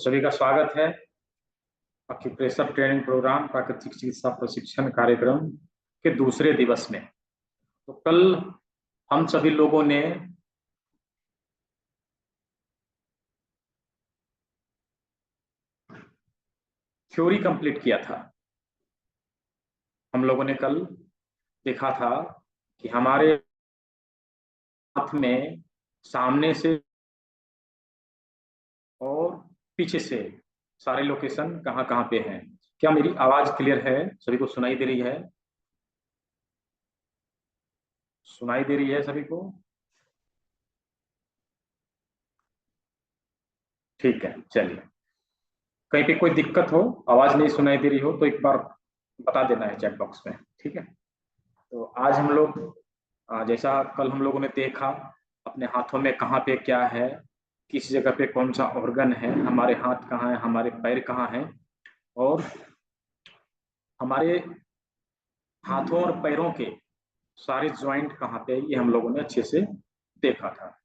सभी का स्वागत है एक्यूप्रेशर ट्रेनिंग प्रोग्राम प्राकृतिक चिकित्सा प्रशिक्षण कार्यक्रम के दूसरे दिवस में। तो कल हम सभी लोगों ने थ्योरी कंप्लीट किया था। हम लोगों ने कल देखा था कि हमारे हाथ में सामने से और पीछे से सारे लोकेशन कहाँ कहाँ पे हैं। क्या मेरी आवाज क्लियर है? सभी को सुनाई दे रही है? सुनाई दे रही है सभी को? ठीक है, चलिए। कहीं पे कोई दिक्कत हो, आवाज नहीं सुनाई दे रही हो तो एक बार बता देना है चैट बॉक्स में, ठीक है। तो आज हम लोग जैसा कल हम लोगों ने देखा अपने हाथों में कहाँ पे क्या है, किस जगह पे कौन सा ऑर्गन है, हमारे हाथ कहाँ है, हमारे पैर कहाँ हैं, और हमारे हाथों और पैरों के सारे ज्वाइंट कहाँ पे, ये हम लोगों ने अच्छे से देखा था।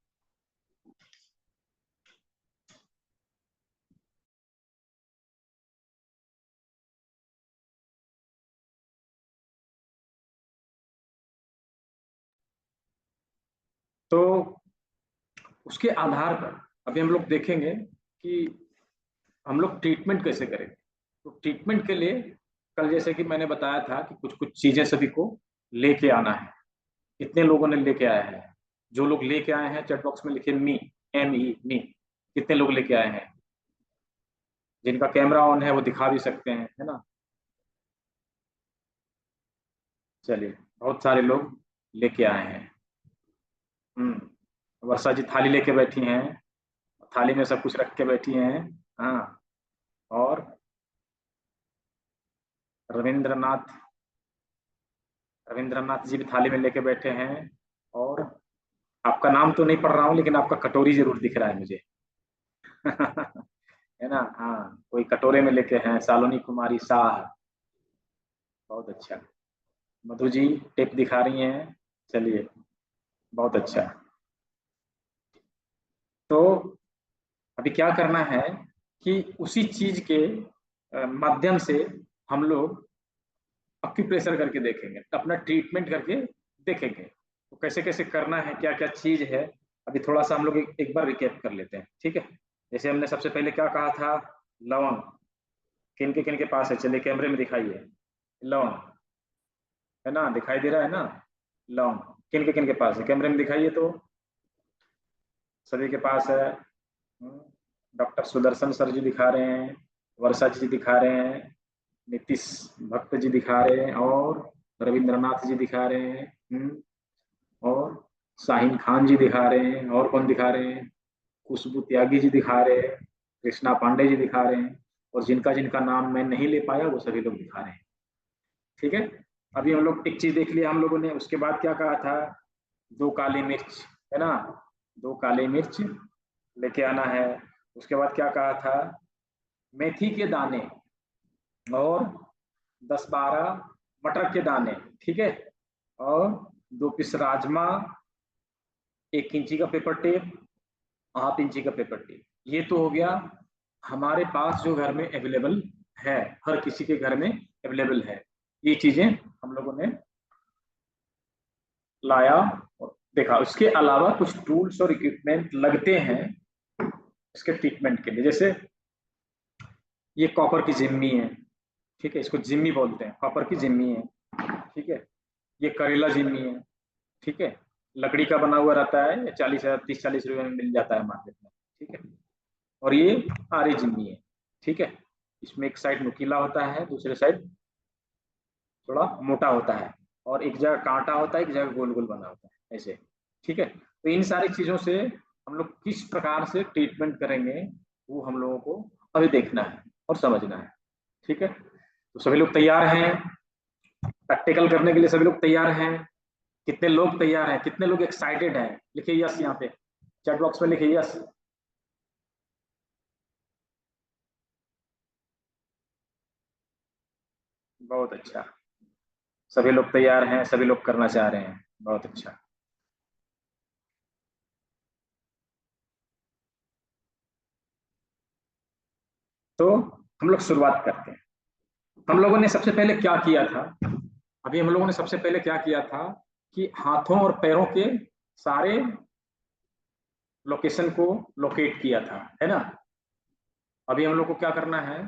तो उसके आधार पर अभी हम लोग देखेंगे कि हम लोग ट्रीटमेंट कैसे करेंगे। तो ट्रीटमेंट के लिए कल जैसे कि मैंने बताया था कि कुछ कुछ चीजें सभी को लेके आना है। कितने लोगों ने लेके आया है? जो लोग लेके आए हैं चैट बॉक्स में लिखिए मी, मी। कितने लोग लेके आए हैं? जिनका कैमरा ऑन है वो दिखा भी सकते हैं, है ना। चलिए, बहुत सारे लोग लेके आए हैं। वर्षा जी थाली लेके बैठी हैं, थाली में सब कुछ रख के बैठी हैं। हाँ। और रविंद्रनाथ रविंद्रनाथ जी भी थाली में लेके बैठे हैं। और आपका नाम तो नहीं पढ़ रहा हूँ लेकिन आपका कटोरी जरूर दिख रहा है मुझे। है ना। हाँ, कोई कटोरे में लेके हैं, सालोनी कुमारी शाह। बहुत अच्छा। मधु जी टेप दिखा रही हैं। चलिए, बहुत अच्छा। तो अभी क्या करना है कि उसी चीज के माध्यम से हम लोग एक्यूप्रेशर करके देखेंगे, अपना ट्रीटमेंट करके देखेंगे। तो कैसे कैसे करना है, क्या क्या चीज है, अभी थोड़ा सा हम लोग एक बार रिकैप कर लेते हैं, ठीक है। जैसे हमने सबसे पहले क्या कहा था, लवंग किन के पास है, चलिए कैमरे में दिखाइए। लवंग है ना, दिखाई दे रहा है ना। लवंग किन के पास है, कैमरे में दिखाइए तो। सभी के पास है। डॉक्टर सुदर्शन सर जी दिखा रहे हैं, वर्षा जी दिखा रहे हैं, नीतीश भक्त जी दिखा रहे हैं, और रविंद्रनाथ जी दिखा रहे हैं। और शाहीन खान जी दिखा रहे हैं, और कौन दिखा रहे हैं, खुशबू त्यागी जी दिखा रहे हैं, कृष्णा पांडे जी दिखा रहे हैं, और जिनका जिनका नाम मैं नहीं ले पाया वो सभी लोग दिखा रहे हैं, ठीक है। अभी हम लोग एक चीज देख लिया हम लोगों ने, उसके बाद क्या कहा था, 2 काली मिर्च, है ना, 2 काली मिर्च लेके आना है। उसके बाद क्या कहा था, मेथी के दाने और 10-12 मटर के दाने, ठीक है। और 2 पीस राजमा, 1 इंची का पेपर टेप, हाफ इंची का पेपर टेप। ये तो हो गया हमारे पास जो घर में अवेलेबल है, हर किसी के घर में अवेलेबल है। ये चीजें हम लोगों ने लाया और देखा। उसके अलावा कुछ टूल्स और इक्विपमेंट लगते हैं इसके ट्रीटमेंट के लिए। जैसे ये कॉपर की जिम्मी है, ठीक है, इसको जिम्मी बोलते हैं, कॉपर की जिम्मी है, ठीक है। ये करेला जिम्मी है, ठीक है, लकड़ी का बना हुआ रहता है, 30-40 रुपए में मिल जाता है मार्केट में, ठीक है। और ये आरी जिम्मी है, ठीक है। इसमें एक साइड नुकीला होता है, दूसरे साइड थोड़ा मोटा होता है, और एक जगह कांटा होता है, एक जगह गोल गोल बना होता है, ऐसे, ठीक है। तो इन सारी चीजों से हम लोग किस प्रकार से ट्रीटमेंट करेंगे वो हम लोगों को अभी देखना है और समझना है, ठीक है। तो सभी लोग तैयार हैं प्रैक्टिकल करने के लिए? सभी लोग तैयार हैं? कितने लोग तैयार हैं, कितने लोग एक्साइटेड हैं? लिखिए यस यहाँ पे, चैट बॉक्स में लिखिए यस। बहुत अच्छा, सभी लोग तैयार हैं, सभी लोग करना चाह रहे हैं, बहुत अच्छा। तो हम लोग शुरुआत करते हैं। हम लोगों ने सबसे पहले क्या किया था, अभी हम लोगों ने सबसे पहले क्या किया था कि हाथों और पैरों के सारे लोकेशन को लोकेट किया था, है ना। अभी हम लोग को क्या करना है,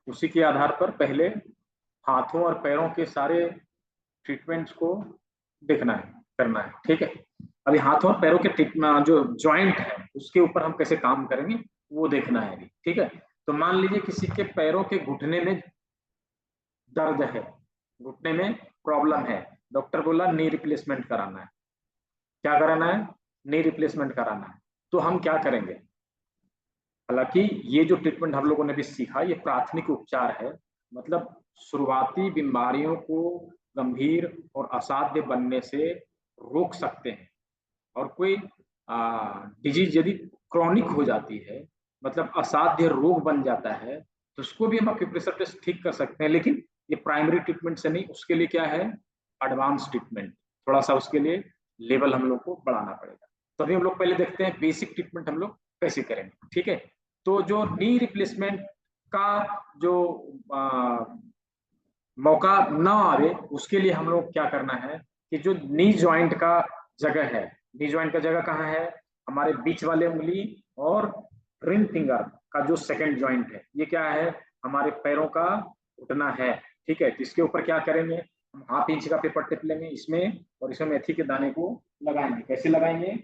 उसी के आधार पर पहले हाथों और पैरों के सारे ट्रीटमेंट्स को देखना है, करना है, ठीक है। अभी हाथों और पैरों के जो जॉइंट है उसके ऊपर हम कैसे काम करेंगे वो देखना है अभी, ठीक है। तो मान लीजिए किसी के पैरों के घुटने में दर्द है, घुटने में प्रॉब्लम है, डॉक्टर बोला नी रिप्लेसमेंट कराना है। क्या कराना है, नी रिप्लेसमेंट कराना है। तो हम क्या करेंगे, हालांकि ये जो ट्रीटमेंट हम लोगों ने भी सीखा ये प्राथमिक उपचार है, मतलब शुरुआती बीमारियों को गंभीर और असाध्य बनने से रोक सकते हैं। और कोई डिजीज यदि क्रॉनिक हो जाती है, मतलब असाध्य रोग बन जाता है, तो उसको भी हम एक्यूप्रेशर टेस्ट ठीक कर सकते हैं। लेकिन ये प्राइमरी ट्रीटमेंट से नहीं, उसके लिए क्या है, एडवांस ट्रीटमेंट, थोड़ा सा उसके लिए लेवल हम लोग को बढ़ाना पड़ेगा। तो अभी हम लोग पहले देखते हैं बेसिक ट्रीटमेंट हम लोग कैसे करेंगे, ठीक है। तो जो नी रिप्लेसमेंट का जो मौका ना आवे उसके लिए हम लोग क्या करना है कि जो नी जॉइंट का जगह है, नी जॉइंट का जगह कहाँ है, हमारे बीच वाले उंगली और रिंग फिंगर का जो सेकंड जॉइंट है, ये क्या है, हमारे पैरों का घुटना है, ठीक है। तो इसके ऊपर क्या करेंगे, हम हाफ इंच का पेपर टिप लेंगे इसमें, और इसमें मेथी के दाने को लगाएंगे। कैसे लगाएंगे,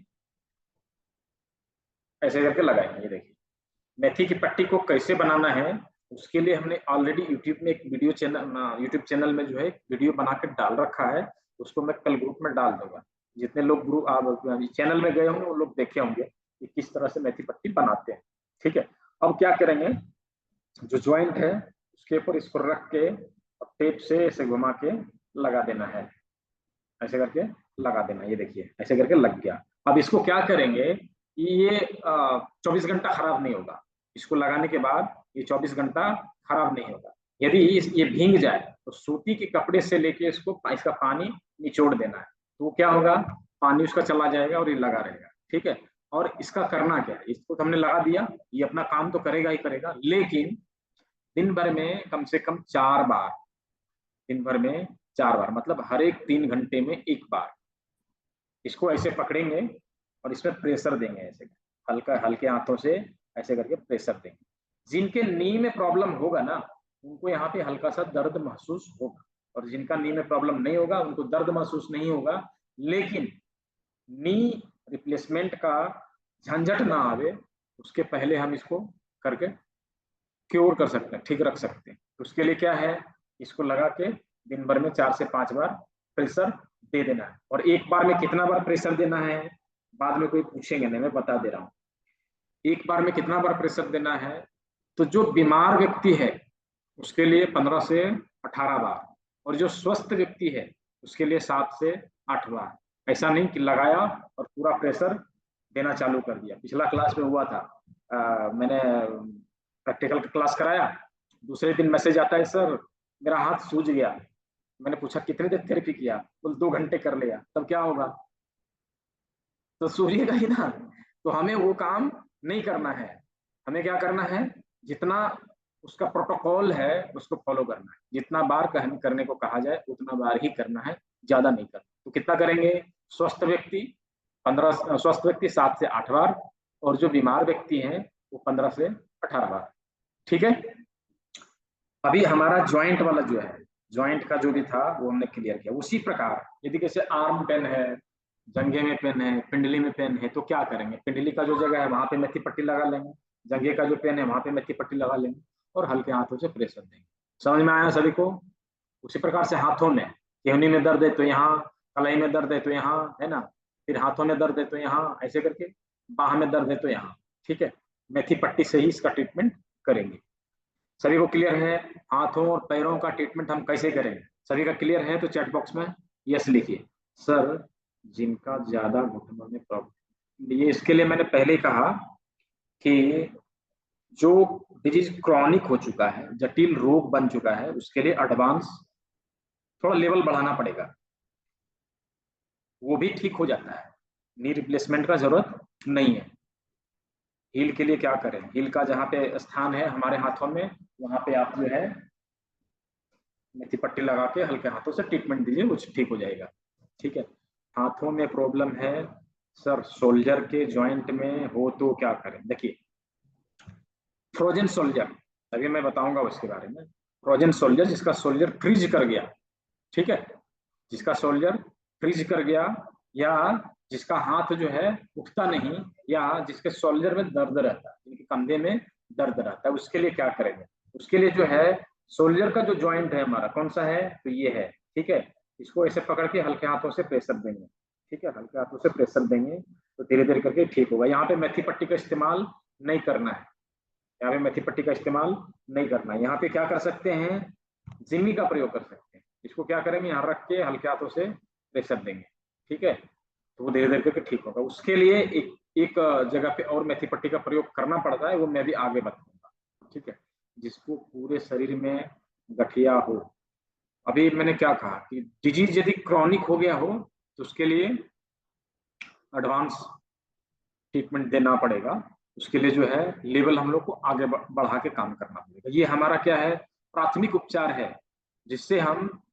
ऐसे करके लगाएंगे। ये देखिए मेथी की पट्टी को कैसे बनाना है, उसके लिए हमने ऑलरेडी यूट्यूब में एक वीडियो चैनल, यूट्यूब चैनल में जो है वीडियो बनाकर डाल रखा है, उसको मैं कल ग्रुप में डाल दूंगा। जितने लोग ग्रुप चैनल में गए होंगे वो लोग देखे होंगे कि किस तरह से मेथी पट्टी बनाते हैं, ठीक है। अब क्या करेंगे, जो ज्वाइंट है उसके ऊपर इसको रख के और टेप से ऐसे घुमा के लगा देना है, ऐसे करके लगा देना। ये देखिए ऐसे करके लग गया। अब इसको क्या करेंगे, ये 24 घंटा खराब नहीं होगा, इसको लगाने के बाद ये 24 घंटा खराब नहीं होगा। यदि ये भींग जाए तो सूती के कपड़े से लेके इसका पानी निचोड़ देना है, तो वो क्या होगा, पानी उसका चला जाएगा और ये लगा रहेगा, ठीक है। और इसका करना क्या है, इसको तो हमने लगा दिया, ये अपना काम तो करेगा ही करेगा, लेकिन दिन भर में कम से कम 4 बार, दिन भर में 4 बार, मतलब हर एक 3 घंटे में एक बार इसको ऐसे पकड़ेंगे और इसमें प्रेशर देंगे, ऐसे हल्का हल्के हाथों से ऐसे करके प्रेशर देंगे। जिनके नी में प्रॉब्लम होगा ना उनको यहाँ पे हल्का सा दर्द महसूस होगा, और जिनका नी में प्रॉब्लम नहीं होगा उनको दर्द महसूस नहीं होगा। लेकिन नी रिप्लेसमेंट का झंझट ना आवे उसके पहले हम इसको करके क्योर कर सकते हैं, ठीक रख सकते हैं। तो उसके लिए क्या है, इसको लगा के दिन भर में 4 से 5 बार प्रेशर दे देना है। और एक बार में कितना बार प्रेशर देना है बाद में कोई पूछेंगे नहीं, मैं बता दे रहा हूँ। एक बार में कितना बार प्रेशर देना है, तो जो बीमार व्यक्ति है उसके लिए 15 से 18 बार, और जो स्वस्थ व्यक्ति है उसके लिए 7 से 8 बार। ऐसा नहीं कि लगाया और पूरा प्रेशर देना चालू कर दिया। पिछला क्लास में हुआ था, मैंने प्रैक्टिकल क्लास कराया, दूसरे दिन मैसेज आता है सर मेरा हाथ सूज गया। मैंने पूछा कितनी देर थेरेपी किया, बोल 2 घंटे कर लिया। तब क्या होगा, तो सूझेगा ही ना। तो हमें वो काम नहीं करना है, हमें क्या करना है, जितना उसका प्रोटोकॉल है उसको फॉलो करना है। जितना बार करने को कहा जाए उतना बार ही करना है, ज्यादा नहीं करना। तो कितना करेंगे, स्वस्थ व्यक्ति 15, स्वस्थ व्यक्ति 7 से 8 बार, और जो बीमार व्यक्ति हैं वो 15 से 18 बार, ठीक है। अभी हमारा ज्वाइंट वाला जो है, ज्वाइंट का जो भी था वो हमने क्लियर किया। उसी प्रकार यदि जैसे आर्म पेन है, जंघे में पेन है, पिंडली में पेन है, तो क्या करेंगे, पिंडली का जो जगह है वहां पे मेथी पट्टी लगा लेंगे, जंघे का जो पेन है वहां पे मेथी पट्टी लगा लेंगे और हल्के हाथों से प्रेशर देंगे। समझ में आया सभी को। उसी प्रकार से हाथों में, केहनी में दर्द है तो यहाँ, कलाई में दर्द है तो यहाँ, है ना, फिर हाथों में दर्द है तो यहाँ, ऐसे करके बाह में दर्द है तो यहाँ, ठीक है। मेथी पट्टी से ही इसका ट्रीटमेंट करेंगे। सभी को क्लियर है हाथों और पैरों का ट्रीटमेंट हम कैसे करें, सभी का क्लियर है तो चैट बॉक्स में यस लिखिए। सर जिनका ज्यादा घुटनों में प्रॉब्लम, ये इसके लिए मैंने पहले ही कहा कि जो डिजीज क्रॉनिक हो चुका है, जटिल रोग बन चुका है, उसके लिए एडवांस थोड़ा लेवल बढ़ाना पड़ेगा, वो भी ठीक हो जाता है, नी रिप्लेसमेंट का जरूरत नहीं है। हील के लिए क्या करें, हील का जहाँ पे स्थान है हमारे हाथों में, वहां पे आप जो है मेथी पट्टी लगा के हल्के हाथों से ट्रीटमेंट दीजिए, वो ठीक हो जाएगा। ठीक है। हाथों में प्रॉब्लम है सर, शोल्डर के जॉइंट में हो तो क्या करें? देखिए, फ्रोजन सोल्जर, अभी मैं बताऊंगा उसके बारे में। फ्रोजन सोल्जर, जिसका सोल्जर फ्रीज कर गया, ठीक है, जिसका सोल्जर फ्रीज कर गया, या जिसका हाथ जो है उठता नहीं, या जिसके सोल्जर में दर्द रहता है, जिनके कंधे में दर्द रहता है, उसके लिए क्या करेंगे? उसके लिए जो है सोल्जर का जो ज्वाइंट है हमारा कौन सा है, तो ये है। ठीक है। इसको ऐसे पकड़ के हल्के हाथों से प्रेशर देंगे। ठीक है, हल्के हाथों से प्रेशर देंगे तो धीरे धीरे करके ठीक होगा। यहाँ पे मेथी पट्टी का इस्तेमाल नहीं करना है, यहाँ पे मेथी पट्टी का इस्तेमाल नहीं करना है। यहाँ पे क्या कर सकते हैं, जिमी का प्रयोग कर सकते हैं। इसको क्या करेंगे, यहाँ रख के हल्के हाथों से प्रेशर देंगे। ठीक है, तो वो धीरे धीरे करके ठीक होगा। उसके लिए एक एक जगह पे और मेथी पट्टी का प्रयोग करना पड़ता है, वो मैं भी आगे बताऊंगा। ठीक है, जिसको पूरे शरीर में गठिया हो। अभी मैंने क्या कहा कि डिजीज यदि क्रॉनिक हो गया हो तो उसके लिए एडवांस ट्रीटमेंट देना पड़ेगा। उसके लिए जो है लेवल हम लोग को आगे बढ़ा के काम करना पड़ेगा। ये हमारा क्या है, प्राथमिक उपचार है, जिससे हम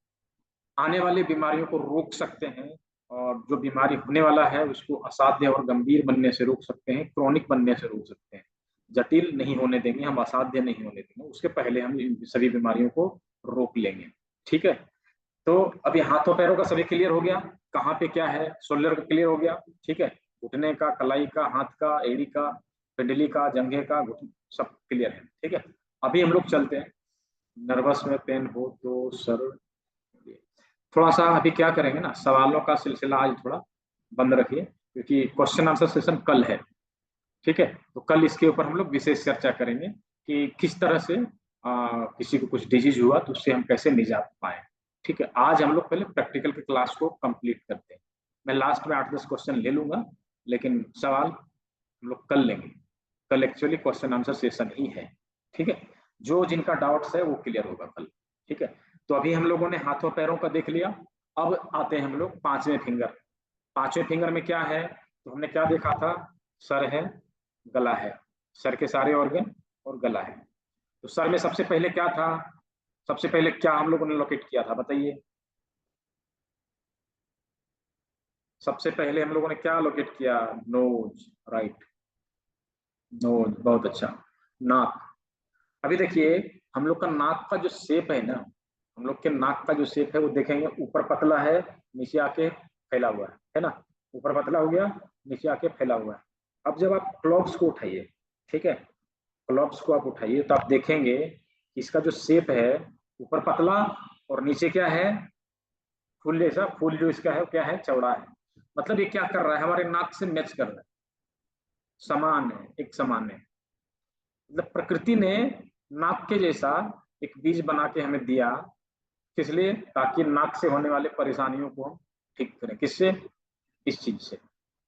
आने वाली बीमारियों को रोक सकते हैं, और जो बीमारी होने वाला है उसको असाध्य और गंभीर बनने से रोक सकते हैं, क्रॉनिक बनने से रोक सकते हैं। जटिल नहीं होने देंगे हम, असाध्य नहीं होने देंगे, उसके पहले हम इन सभी बीमारियों को रोक लेंगे। ठीक है, तो अभी हाथों पैरों का सभी क्लियर हो गया, कहाँ पे क्या है, शोल्डर का क्लियर हो गया। ठीक है, घुटने का, कलाई का, हाथ का, एड़ी का, पिंडली का, जंघे का, सब क्लियर है। ठीक है, अभी हम लोग चलते हैं। नर्वस में पेन हो तो सर, थोड़ा सा अभी क्या करेंगे ना, सवालों का सिलसिला आज थोड़ा बंद रखिए, क्योंकि क्वेश्चन आंसर सेशन कल है। ठीक है, तो कल इसके ऊपर हम लोग विशेष चर्चा करेंगे कि किस तरह से किसी को कुछ डिजीज हुआ तो उससे हम कैसे निजात पाए। ठीक है, आज हम लोग पहले प्रैक्टिकल की क्लास को कंप्लीट करते हैं। मैं लास्ट में 8-10 क्वेश्चन ले लूंगा, लेकिन सवाल हम लोग कल लेंगे। कल एक्चुअली क्वेश्चन आंसर सेशन ही है। ठीक है, जो जिनका डाउट्स है वो क्लियर होगा कल। ठीक है, तो अभी हम लोगों ने हाथों पैरों का देख लिया। अब आते हैं हम लोग पांचवें फिंगर। पांचवें फिंगर में क्या है, तो हमने क्या देखा था, सर है, गला है, सर के सारे ऑर्गन और गला है। तो सर में सबसे पहले क्या था, सबसे पहले क्या हम लोगों ने लोकेट किया था, बताइए। सबसे पहले हम लोगों ने क्या लोकेट किया, नोज, राइट, नोज, बहुत अच्छा। नाक, अभी देखिए हम लोग का नाक का जो शेप है ना, हम लोग के नाक का जो शेप है वो देखेंगे, ऊपर पतला है, नीचे आके फैला हुआ है ना, ऊपर पतला हो गया, नीचे आके फैला हुआ है। अब जब आप क्लॉक्स को उठाइए, ठीक है, क्लॉक्स को आप उठाइए तो आप देखेंगे कि इसका जो शेप है, ऊपर पतला और नीचे क्या है, फूल जैसा। फूल जो इसका है वो क्या है, चौड़ा है। मतलब ये क्या कर रहा है, हमारे नाक से मैच कर रहा है, समान है, एक समान है। मतलब प्रकृति ने नाक के जैसा एक बीज बना के हमें दिया, किस लिए, ताकि नाक से होने वाले परेशानियों को हम ठीक करें। किससे, इस चीज से।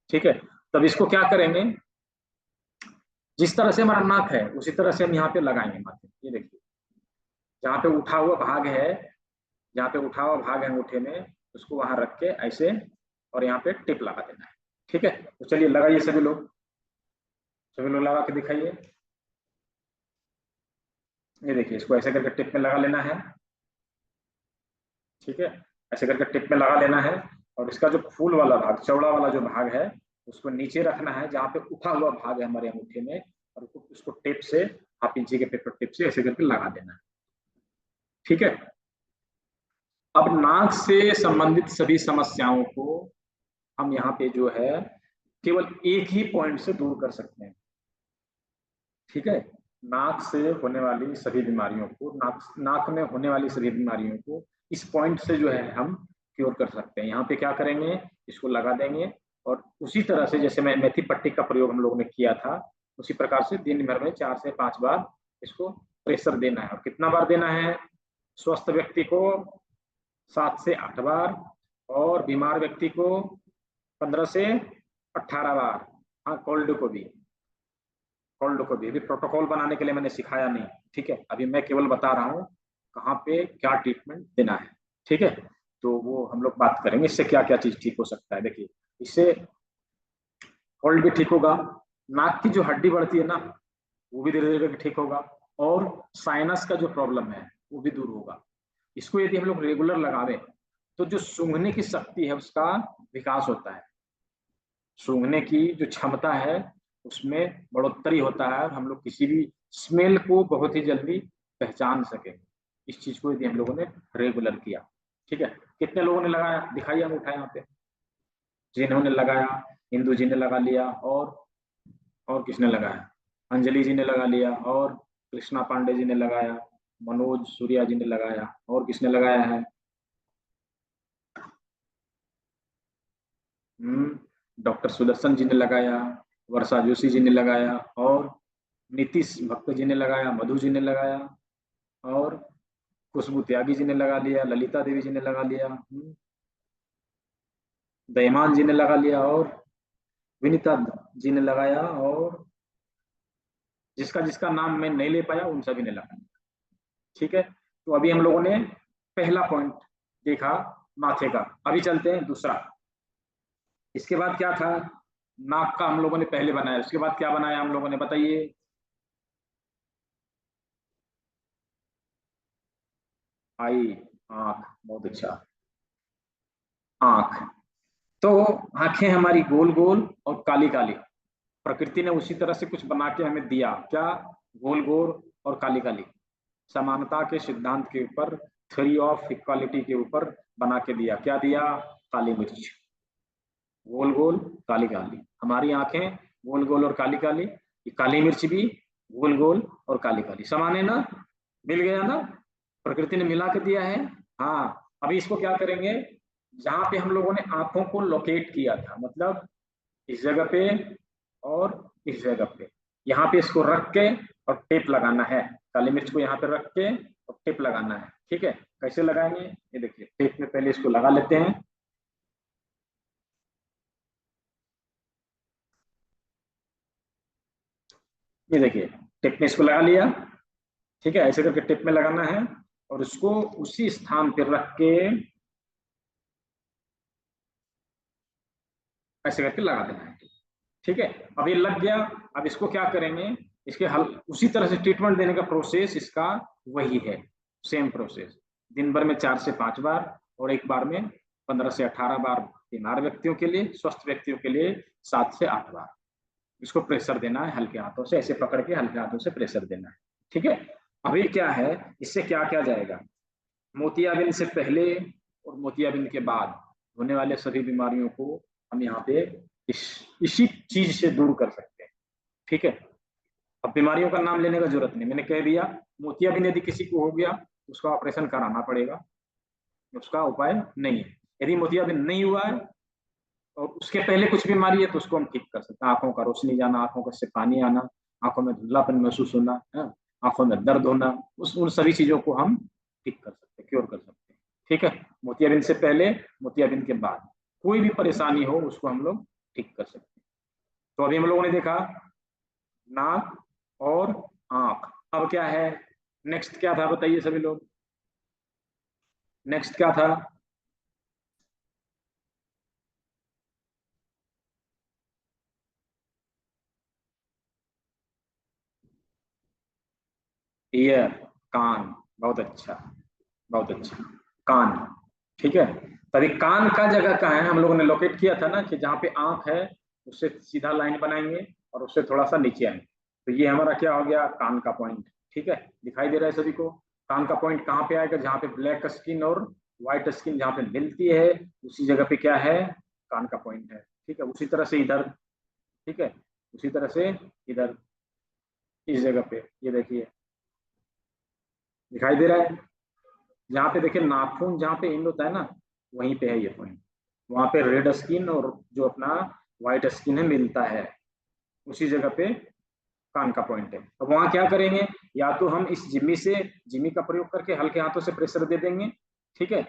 ठीक है, तब इसको क्या करेंगे, जिस तरह से हमारा नाक है उसी तरह से हम यहाँ पे लगाएंगे माथे। ये देखिए, जहाँ पे उठा हुआ भाग है, जहाँ पे उठा हुआ भाग है अंगूठे में, उसको वहां रख के ऐसे, और यहाँ पे टिप लगा देना है। ठीक है, तो चलिए लगाइए सभी लोग, सभी लोग लगा के दिखाइए। ये देखिए, इसको ऐसे करके टिप में लगा लेना है। ठीक है, ऐसे करके टिप में लगा लेना है, और इसका जो फूल वाला भाग, चौड़ा वाला जो भाग है, उसको नीचे रखना है जहाँ पे उठा हुआ भाग है हमारे अंगूठे में, और उसको टिप से, हाफ इंची के पेपर टिप से ऐसे करके लगा देना है। ठीक है, अब नाक से संबंधित सभी समस्याओं को हम यहाँ पे जो है केवल एक ही पॉइंट से दूर कर सकते हैं। ठीक है, नाक से होने वाली सभी बीमारियों को, नाक में होने वाली सभी बीमारियों को इस पॉइंट से जो है हम क्योर कर सकते हैं। यहाँ पे क्या करेंगे, इसको लगा देंगे, और उसी तरह से जैसे मैं मेथी पट्टी का प्रयोग हम लोगों ने किया था, उसी प्रकार से दिन भर में 4 से 5 बार इसको प्रेशर देना है। और कितना बार देना है, स्वस्थ व्यक्ति को 7 से 8 बार, और बीमार व्यक्ति को 15 से 18 बार। हाँ, कोल्ड को भी अभी प्रोटोकॉल बनाने के लिए मैंने सिखाया नहीं। ठीक है, अभी मैं केवल बता रहा हूँ कहाँ पे क्या ट्रीटमेंट देना है। ठीक है, तो वो हम लोग बात करेंगे इससे क्या क्या चीज ठीक हो सकता है। देखिए, इससे कोल्ड भी ठीक होगा, नाक की जो हड्डी बढ़ती है ना, वो भी धीरे धीरे करके ठीक होगा, और साइनस का जो प्रॉब्लम है वो भी दूर होगा। इसको यदि हम लोग रेगुलर लगावे तो जो सूंघने की शक्ति है उसका विकास होता है, सूंघने की जो क्षमता है उसमें बढ़ोतरी होता है, और हम लोग किसी भी स्मेल को बहुत ही जल्दी पहचान सके, इस चीज को यदि हम लोगों ने रेगुलर किया। ठीक है, कितने लोगों ने लगाया दिखाइए, हम उठाए यहाँ पे। जिन्होंने लगाया, इंदू जी ने लगा लिया, और किसने लगाया, अंजलि जी ने लगा लिया, और कृष्णा पांडे जी ने लगाया, मनोज सूर्या जी ने लगाया, और किसने लगाया है, डॉक्टर सुदर्शन जी ने लगाया, वर्षा जोशी जी ने लगाया, और नीतीश भक्त जी ने लगाया, मधु जी ने लगाया, और खुशबू त्यागी जी ने लगा लिया, ललिता देवी जी ने लगा लिया, दयमान जी ने लगा लिया, और विनीता जी ने लगाया, और जिसका जिसका नाम मैं नहीं ले पाया उन सभी ने लगाया। ठीक है, तो अभी हम लोगों ने पहला पॉइंट देखा माथे का। अभी चलते हैं दूसरा। इसके बाद क्या था, नाक का हम लोगों ने पहले बनाया, उसके बाद क्या बनाया हम लोगों ने, बताइए। आई, आंख, बहुत अच्छा, आंख। तो आंखें हमारी गोल गोल और काली काली, प्रकृति ने उसी तरह से कुछ बना के हमें दिया, क्या, गोल गोल और काली काली, समानता के सिद्धांत के ऊपर, थ्योरी ऑफ इक्वालिटी के ऊपर बना के दिया, क्या दिया, काली मिर्च, गोल गोल काली काली, हमारी आंखें गोल गोल और काली काली, ये काली मिर्च भी गोल गोल और काली काली, समान है ना, मिल गया ना, प्रकृति ने मिला के दिया है। हाँ, अभी इसको क्या करेंगे, जहां पे हम लोगों ने आंखों को लोकेट किया था, मतलब इस जगह पे और इस जगह पे, यहाँ पे इसको रख के और टेप लगाना है, काली मिर्च को यहाँ पे रख के और टेप लगाना है। ठीक है, कैसे लगाएंगे, ये देखिए, टेप में पहले इसको लगा लेते हैं, ये देखिए, टेप में इसको लगा लिया। ठीक है, ऐसे करके टेप में लगाना है, और उसको उसी स्थान पर रख के ऐसे करके लगा देना है। ठीक है, अब ये लग गया। अब इसको क्या करेंगे, इसके हल उसी तरह से ट्रीटमेंट देने का प्रोसेस इसका वही है, सेम प्रोसेस, दिन भर में 4 से 5 बार, और एक बार में 15 से 18 बार, बीमार व्यक्तियों के लिए, स्वस्थ व्यक्तियों के लिए 7 से 8 बार। इसको प्रेशर देना है हल्के हाथों से, ऐसे पकड़ के हल्के हाथों से प्रेशर देना है। ठीक है, अभी क्या है, इससे क्या क्या जाएगा, मोतियाबिंद से पहले और मोतियाबिंद के बाद होने वाले सभी बीमारियों को हम यहाँ पे इसी चीज से दूर कर सकते हैं। ठीक है, अब बीमारियों का नाम लेने का जरूरत नहीं, मैंने कह दिया, मोतियाबिंद यदि किसी को हो गया उसका ऑपरेशन कराना पड़ेगा, उसका उपाय नहीं है। यदि मोतियाबिंद नहीं हुआ है और उसके पहले कुछ बीमारी है तो उसको हम ठीक कर सकते हैं, आंखों का रोशनी जाना, आंखों से पानी आना, आंखों में धुंधलापन महसूस होना, आंखों में दर्द होना, उन सभी चीजों को हम ठीक कर सकते हैं, क्योर कर सकते हैं। ठीक है, मोतियाबिंद से पहले, मोतियाबिंद के बाद, कोई भी परेशानी हो उसको हम लोग ठीक कर सकते हैं। तो अभी हम लोगों ने देखा नाक और आंख। अब क्या है, नेक्स्ट क्या था, बताइए सभी लोग, नेक्स्ट क्या था, ईयर, कान, बहुत अच्छा, बहुत अच्छा, कान। ठीक है, तभी कान का जगह कहाँ है, हम लोगों ने लोकेट किया था ना, कि जहाँ पे आंख है उससे सीधा लाइन बनाएंगे और उससे थोड़ा सा नीचे आएंगे, तो ये हमारा क्या हो गया, कान का पॉइंट। ठीक है, दिखाई दे रहा है सभी को, कान का पॉइंट कहाँ पे आएगा, जहाँ पे ब्लैक स्किन और व्हाइट स्किन जहाँ पे मिलती है, उसी जगह पे क्या है, कान का पॉइंट है। ठीक है, उसी तरह से इधर, ठीक है, उसी तरह से इधर, इस जगह पे, ये देखिए, दिखाई दे रहा है, जहाँ पे देखिए नाखून जहाँ पे एंड होता है ना, वहीं पे है ये पॉइंट, वहां पे रेड स्किन और जो अपना व्हाइट स्किन है मिलता है, उसी जगह पे कान का पॉइंट है। अब वहां क्या करेंगे, या तो हम इस जिम्मी से, जिम्मी का प्रयोग करके हल्के हाथों से प्रेशर दे देंगे। ठीक है,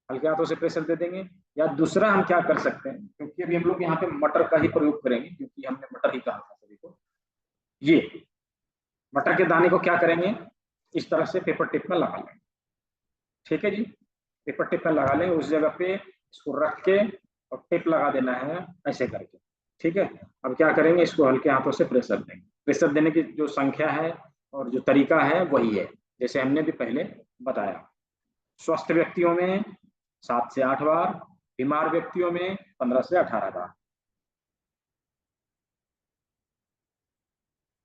हल्के हाथों से प्रेशर दे देंगे, या दूसरा हम क्या कर सकते हैं, क्योंकि अभी हम लोग यहाँ पे मटर का ही प्रयोग करेंगे, क्योंकि हमने मटर ही कहा था सभी को, ये मटर के दाने को क्या करेंगे, इस तरह से पेपर टिप में लगा लेंगे। ठीक है जी, पेपर टिप में लगा लेंगे, उस जगह पे इसको रख के और टिप लगा देना है ऐसे करके। ठीक है। अब क्या करेंगे, इसको हल्के हाथों से प्रेशर देंगे। प्रेशर देने की जो संख्या है और जो तरीका है वही है जैसे हमने भी पहले बताया। स्वस्थ व्यक्तियों में 7 से 8 बार, बीमार व्यक्तियों में 15 से 18 बार।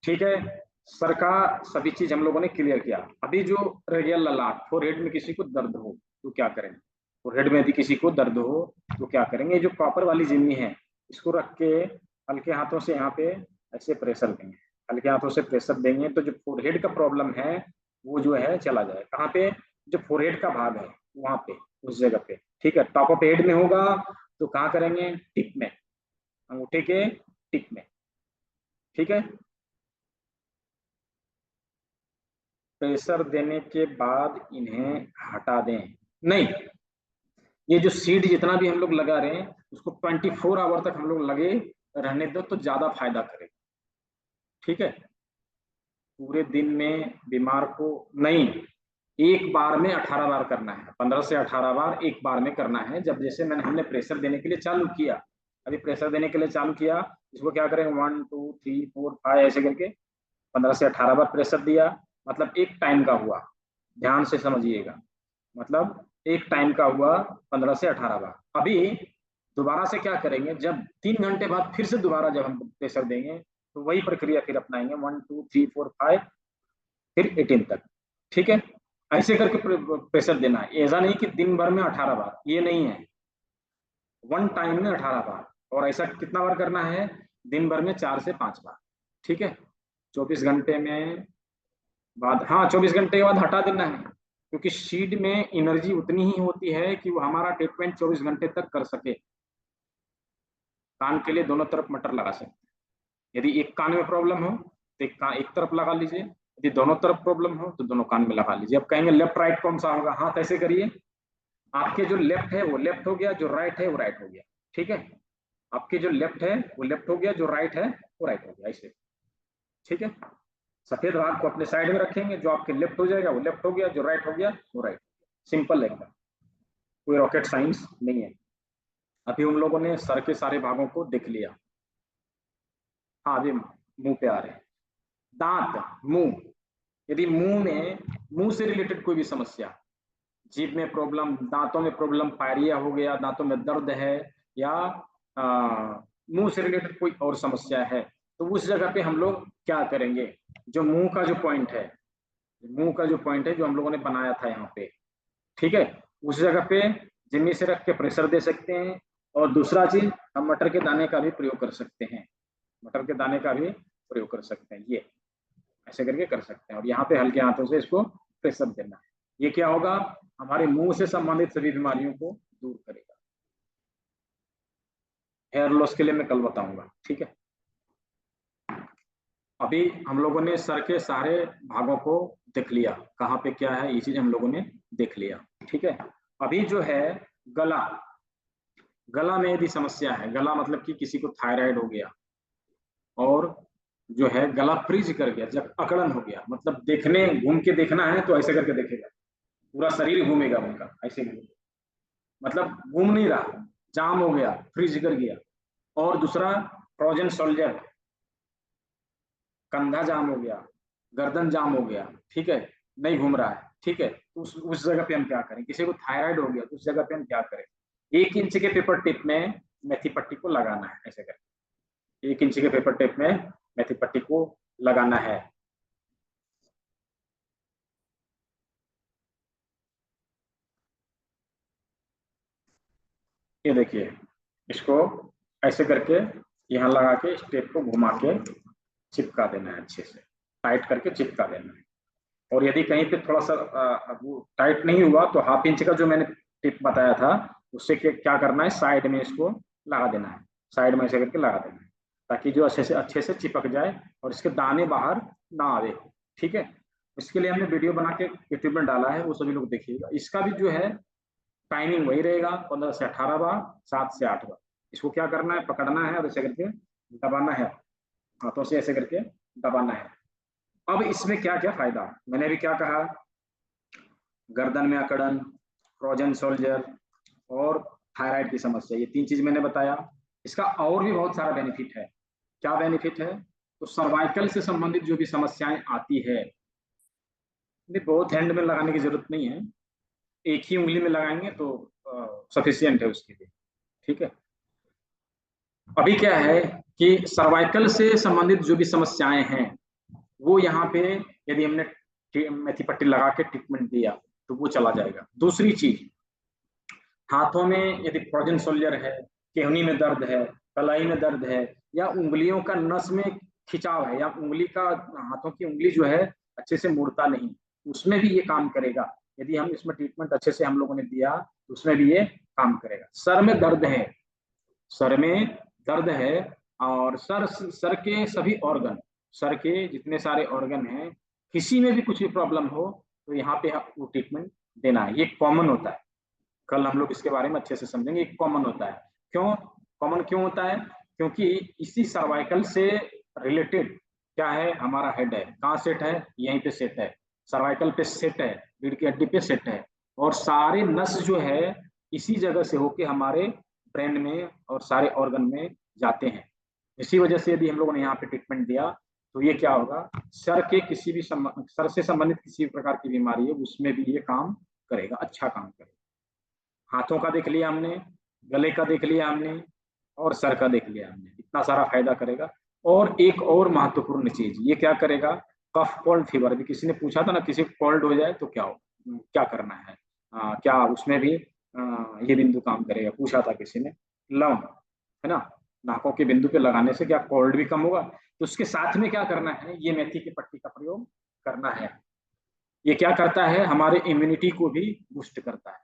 ठीक है। सर का सभी चीज हम लोगों ने क्लियर किया। अभी जो रेडियल ललाट, फोरहेड में किसी को दर्द हो तो क्या करेंगे, फोरहेड में यदि किसी को दर्द हो तो क्या करेंगे, जो कॉपर वाली जिम्मी है इसको रख के हल्के हाथों से यहाँ पे ऐसे प्रेशर देंगे। हल्के हाथों से प्रेशर देंगे तो जो फोरहेड का प्रॉब्लम है वो जो है चला जाए। कहाँ पे, जो फोरहेड का भाग है वहां पे, उस जगह पे। ठीक है। टॉप ऑफ हेड में होगा तो कहाँ करेंगे, टिप में, अंगूठे के टिप में। ठीक है। प्रेशर देने के बाद इन्हें हटा दें। नहीं, ये जो सीड जितना भी हम लोग लगा रहे हैं उसको 24 आवर तक हम लोग लगे रहने दो तो ज्यादा फायदा करेगा। ठीक है। पूरे दिन में बीमार को नहीं, एक बार में 18 बार करना है। 15 से 18 बार एक बार में करना है। जब जैसे हमने प्रेशर देने के लिए चालू किया, अभी प्रेशर देने के लिए चालू किया, इसको क्या करें, 1 2 3 4 5 ऐसे करके 15 से 18 बार प्रेशर दिया। मतलब एक टाइम का हुआ, ध्यान से समझिएगा। मतलब एक टाइम का हुआ 15 से 18 बार। अभी दोबारा से क्या करेंगे, जब 3 घंटे बाद फिर से दोबारा जब हम प्रेशर देंगे तो वही प्रक्रिया फिर अपनाएंगे, 1 2 3 4 5 फिर 18 तक। ठीक है। ऐसे करके प्रेशर देना है। ऐसा नहीं कि दिन भर में 18 बार, ये नहीं है, वन टाइम में 18 बार। और ऐसा कितना बार करना है, दिन भर में 4 से 5 बार। ठीक है। 24 घंटे में बाद, हाँ 24 घंटे के बाद हटा देना है, क्योंकि शीड में एनर्जी उतनी ही होती है कि वो हमारा ट्रीटमेंट 24 घंटे तक कर सके। कान के लिए दोनों तरफ मटर लगा सकते हैं। यदि एक कान में प्रॉब्लम हो तो एक तरफ लगा लीजिए, यदि दोनों तरफ प्रॉब्लम हो तो दोनों कान में लगा लीजिए। अब कहेंगे लेफ्ट राइट कौन सा होगा, हाथ ऐसे करिए, आपके जो लेफ्ट है वो लेफ्ट हो गया, जो राइट है वो राइट हो गया। ठीक है। आपके जो लेफ्ट है वो लेफ्ट हो गया, जो राइट है वो राइट हो गया, ऐसे। ठीक है। सफेद भाग को अपने साइड में रखेंगे, जो आपके लेफ्ट हो जाएगा वो लेफ्ट हो गया, जो राइट हो गया वो राइट। सिंपल एकदम, कोई रॉकेट साइंस नहीं है। अभी हम लोगों ने सर के सारे भागों को देख लिया। हाँ अभी मुंह पे आ रहे हैं। दांत, मुंह, यदि मुंह से रिलेटेड कोई भी समस्या, जीभ में प्रॉब्लम, दांतों में प्रॉब्लम, पायरिया हो गया, दांतों में दर्द है, या मुंह से रिलेटेड कोई और समस्या है, तो उस जगह पे हम लोग क्या करेंगे, जो मुंह का जो पॉइंट है, मुंह का जो पॉइंट है जो हम लोगों ने बनाया था यहाँ पे, ठीक है, उस जगह पे जिम्मी से रख के प्रेशर दे सकते हैं। और दूसरा चीज, हम मटर के दाने का भी प्रयोग कर सकते हैं। मटर के दाने का भी प्रयोग कर सकते हैं, ये ऐसे करके कर सकते हैं। और यहाँ पे हल्के हाथों से इसको प्रेशर देना है। ये क्या होगा, हमारे मुंह से संबंधित सभी बीमारियों को दूर करेगा। हेयर लॉस के लिए मैं कल बताऊंगा। ठीक है। अभी हम लोगों ने सर के सारे भागों को देख लिया, कहाँ पे क्या है ये चीज हम लोगों ने देख लिया। ठीक है। अभी जो है गला, गला में यदि समस्या है, गला मतलब कि किसी को थायराइड हो गया और जो है गला फ्रीज कर गया, जब अकड़न हो गया, मतलब देखने, घूम के देखना है तो ऐसे करके देखेगा, पूरा शरीर घूमेगा उनका ऐसे घूम, मतलब घूम नहीं रहा, जाम हो गया, फ्रीज कर गया। और दूसरा फ्रोजन सोल्जर, कंधा जाम हो गया, गर्दन जाम हो गया, ठीक है, नहीं घूम रहा है। ठीक है। तो उस जगह पे हम क्या करें, किसी को थायराइड हो गया तो उस जगह पे हम क्या करें, 1 इंच के पेपर टिप में मेथी पट्टी को लगाना है, ऐसे करके 1 इंच के पेपर टिप में मेथी पट्टी को लगाना है। ये देखिए, इसको ऐसे करके यहाँ लगा के इस टेप को घुमा के चिपका देना है, अच्छे से टाइट करके चिपका देना है। और यदि कहीं पे थोड़ा सा वो टाइट नहीं हुआ तो 1/2 इंच का जो मैंने टिप बताया था उससे क्या करना है, साइड में इसको लगा देना है, साइड में ऐसे करके लगा देना है, ताकि जो अच्छे से चिपक जाए और इसके दाने बाहर ना आवे। ठीक है। इसके लिए हमने वीडियो बना के यूट्यूब में डाला है, वो सभी लोग देखिएगा। इसका भी जो है टाइमिंग वही रहेगा, 15 से 18 बार, 7 से 8 बार। इसको क्या करना है, पकड़ना है और ऐसे करके दबाना है, हाथों से ऐसे करके दबाना है। अब इसमें क्या क्या फायदा, मैंने भी क्या कहा, गर्दन में अकड़न, फ्रोजन सोल्जर और थायराइड की समस्या, ये 3 चीज मैंने बताया। इसका और भी बहुत सारा बेनिफिट है। क्या बेनिफिट है? तो सर्वाइकल से संबंधित जो भी समस्याएं आती है, बहुत हैंड में लगाने की जरूरत नहीं है, एक ही उंगली में लगाएंगे तो सफिशियंट है उसके लिए। ठीक है। अभी क्या है कि सर्वाइकल से संबंधित जो भी समस्याएं हैं वो यहाँ पे, यदि हमने मेथी पट्टी लगा के ट्रीटमेंट दिया तो वो चला जाएगा। दूसरी चीज, हाथों में यदि फ्रोजन सोल्जर है, केहनी में दर्द है, कलाई में दर्द है, या उंगलियों का नस में खिंचाव है, या उंगली का, हाथों की उंगली जो है अच्छे से मुड़ता नहीं, उसमें भी ये काम करेगा। यदि हम इसमें ट्रीटमेंट अच्छे से हम लोगों ने दिया तो उसमें भी ये काम करेगा। सर में दर्द है, सर में दर्द है, और सर के सभी ऑर्गन, सर के जितने सारे ऑर्गन हैं, किसी में भी कुछ भी प्रॉब्लम हो तो यहाँ पे वो ट्रीटमेंट देना है। ये कॉमन होता है, कल हम लोग इसके बारे में अच्छे से समझेंगे। एक कॉमन होता है। क्यों कॉमन क्यों होता है? क्योंकि इसी सर्वाइकल से रिलेटेड क्या है, हमारा हेड है, कहाँ सेट है, यहीं पे सेट है, सर्वाइकल पे सेट है, रीढ़ की हड्डी पे सेट है, और सारे नस जो है इसी जगह से होके हमारे ब्रेन में और सारे ऑर्गन में जाते हैं। इसी वजह से यदि हम लोगों ने यहाँ पे ट्रीटमेंट दिया तो ये क्या होगा, सर के किसी भी सर से संबंधित किसी भी प्रकार की बीमारी है उसमें भी ये काम करेगा, अच्छा काम करेगा। हाथों का देख लिया हमने, गले का देख लिया हमने, और सर का देख लिया हमने, इतना सारा फायदा करेगा। और एक और महत्वपूर्ण चीज ये क्या करेगा, कफ कोल्ड फीवर भी किसी ने पूछा था ना, किसी को कोल्ड हो जाए तो क्या हो, क्या करना है, क्या उसमें भी ये बिंदु काम करेगा, पूछा था किसी ने। लवंग है ना, नाकों के बिंदु पे लगाने से क्या कोल्ड भी कम होगा। तो उसके साथ में क्या करना है, ये मेथी की पट्टी का प्रयोग करना है। ये क्या करता है, हमारे इम्यूनिटी को भी बूस्ट करता है।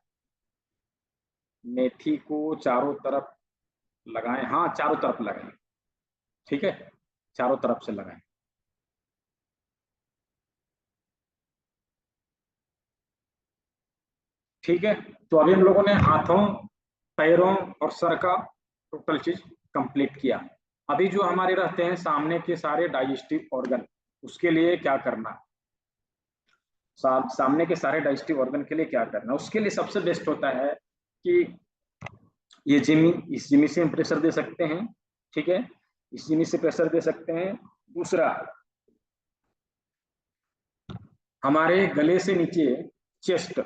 मेथी को चारों तरफ लगाएं, हाँ चारों तरफ लगाएं। ठीक है, चारों तरफ से लगाएं। ठीक है। तो अभी हम लोगों ने हाथों, पैरों और सर का टोटल चीज कंप्लीट किया। अभी जो हमारे रहते हैं सामने के सारे डाइजेस्टिव ऑर्गन, उसके लिए क्या करना, सामने के सारे डाइजेस्टिव ऑर्गन के लिए क्या करना, उसके लिए सबसे बेस्ट होता है कि ये जिमी, इस जिमी से हम प्रेशर दे सकते हैं। ठीक है, इस जिमी से प्रेशर दे सकते हैं। दूसरा, हमारे गले से नीचे चेस्ट,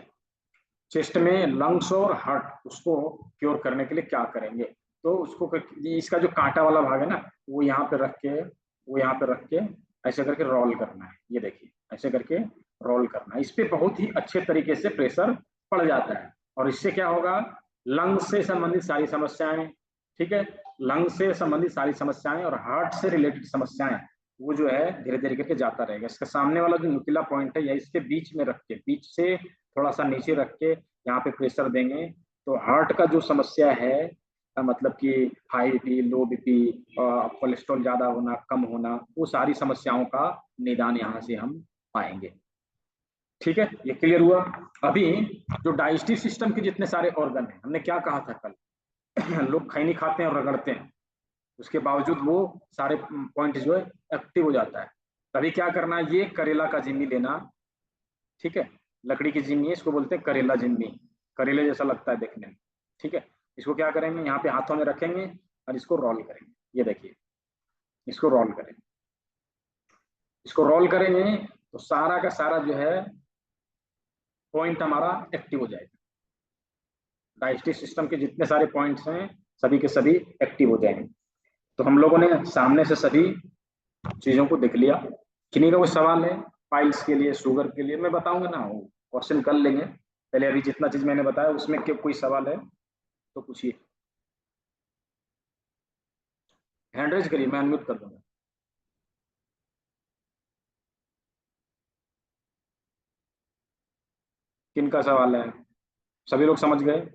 चेस्ट में लंग्स और हार्ट, उसको क्योर करने के लिए क्या करेंगे, तो उसको, इसका जो कांटा वाला भाग है ना, वो यहाँ पे रख के, वो यहाँ पे रख के ऐसे करके रोल करना है। ये देखिए, ऐसे करके रोल करना है। इस पे बहुत ही अच्छे तरीके से प्रेशर पड़ जाता है, और इससे क्या होगा, लंग से संबंधित सारी समस्याएं, ठीक है, लंग से संबंधित सारी समस्याएं और हार्ट से रिलेटेड समस्याएं, वो जो है धीरे धीरे करके जाता रहेगा। इसका सामने वाला जो नुकीला पॉइंट है या इसके बीच में रख के, बीच से थोड़ा सा नीचे रख के यहाँ पे प्रेशर देंगे, तो हार्ट का जो समस्या है, मतलब कि हाई बीपी, लो बीपी, कोलेस्ट्रॉल ज्यादा होना, कम होना, वो सारी समस्याओं का निदान यहाँ से हम पाएंगे। ठीक है, ये क्लियर हुआ। अभी जो डाइजेस्टिव सिस्टम के जितने सारे ऑर्गन हैं, हमने क्या कहा था कल लोग खैनी खाते हैं और रगड़ते हैं, उसके बावजूद वो सारे पॉइंट जो है एक्टिव हो जाता है। तभी क्या करना है, ये करेला का जिम्मी लेना। ठीक है, लकड़ी की जिम्मी है, इसको बोलते हैं करेला जिम्मी, करेले जैसा लगता है देखने में। ठीक है, इसको क्या करेंगे, यहाँ पे हाथों में रखेंगे और इसको रोल करेंगे। ये देखिए, इसको रोल करेंगे, इसको रोल करेंगे तो सारा का सारा जो है पॉइंट हमारा एक्टिव हो जाएगा। डाइजेस्टिव सिस्टम के जितने सारे पॉइंट्स हैं सभी के सभी एक्टिव हो जाएंगे। तो हम लोगों ने सामने से सभी चीजों को देख लिया। किन्हीं का कोई सवाल है, फाइल्स के लिए, शुगर के लिए मैं बताऊंगा ना, वो क्वेश्चन कर लेंगे। पहले अभी जितना चीज मैंने बताया उसमें कोई सवाल है तो पूछिए। हैंड रेज करिए, मैं अनम्यूट कर दूंगा। किन का सवाल है, सभी लोग समझ गए?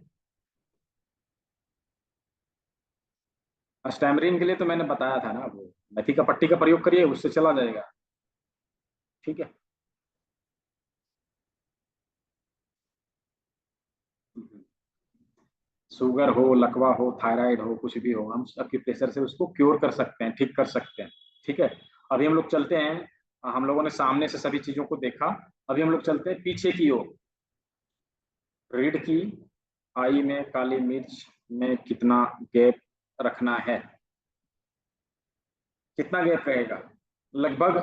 स्टैमरीन के लिए तो मैंने बताया था ना, वो मेथी का पट्टी का प्रयोग करिए, उससे चला जाएगा। ठीक है। शुगर हो, लकवा हो, थायराइड हो, कुछ भी हो, हम सबके प्रेशर से उसको क्योर कर सकते हैं, ठीक कर सकते हैं। ठीक है, अभी हम लोग चलते हैं, हम लोगों ने सामने से सभी चीजों को देखा। अभी हम लोग चलते हैं पीछे की ओर। रीढ़ की, आई में काली मिर्च में कितना गैप, रखना है। कितना गैप रहेगा? लगभग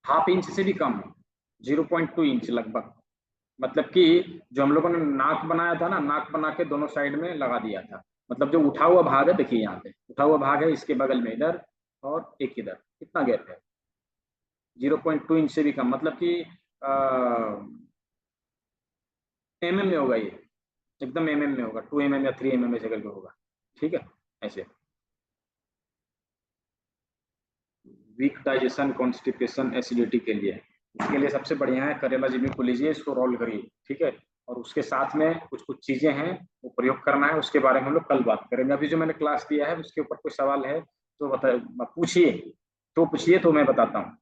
हाफ इंच से भी कम, 0.2 इंच लगभग। मतलब कि जो हम लोगों ने नाक बनाया था ना, नाक बना के दोनों साइड में लगा दिया था। मतलब जो उठा हुआ भाग है, देखिए यहाँ पे उठा हुआ भाग है, इसके बगल में इधर और एक इधर, कितना गैप है? 0.2 इंच से भी कम, मतलब कि एमएम में होगा ये, एकदम एमएम में होगा, 2 mm या 3 mm ऐसे करके होगा। ठीक है, ऐसे। वीक डाइजेशन, कॉन्स्टिपेशन, एसिडिटी के लिए, इसके लिए सबसे बढ़िया है करेला जिमी को लीजिए, इसको रोल करिए। ठीक है, और उसके साथ में कुछ कुछ चीजें हैं वो प्रयोग करना है, उसके बारे में हम लोग कल बात करेंगे। अभी जो मैंने क्लास दिया है उसके ऊपर कोई सवाल है तो बता, पूछिए, तो पूछिए तो मैं बताता हूँ।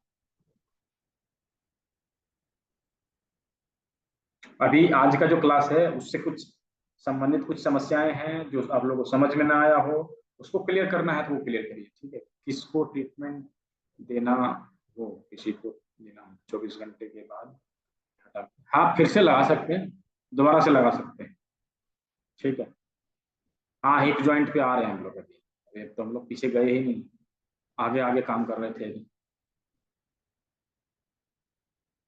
अभी आज का जो क्लास है उससे कुछ संबंधित कुछ समस्याएं हैं जो आप लोगों को समझ में ना आया हो, उसको क्लियर करना है तो वो क्लियर करिए। ठीक है, किसको ट्रीटमेंट देना हो, किसी को देना 24 घंटे के बाद हटा, हाँ फिर से लगा सकते हैं, दोबारा से लगा सकते हैं। ठीक है, हाँ हिप जॉइंट पे आ रहे हैं हम लोग अभी, अभी तो हम लोग पीछे गए ही नहीं, आगे आगे काम कर रहे थे अभी।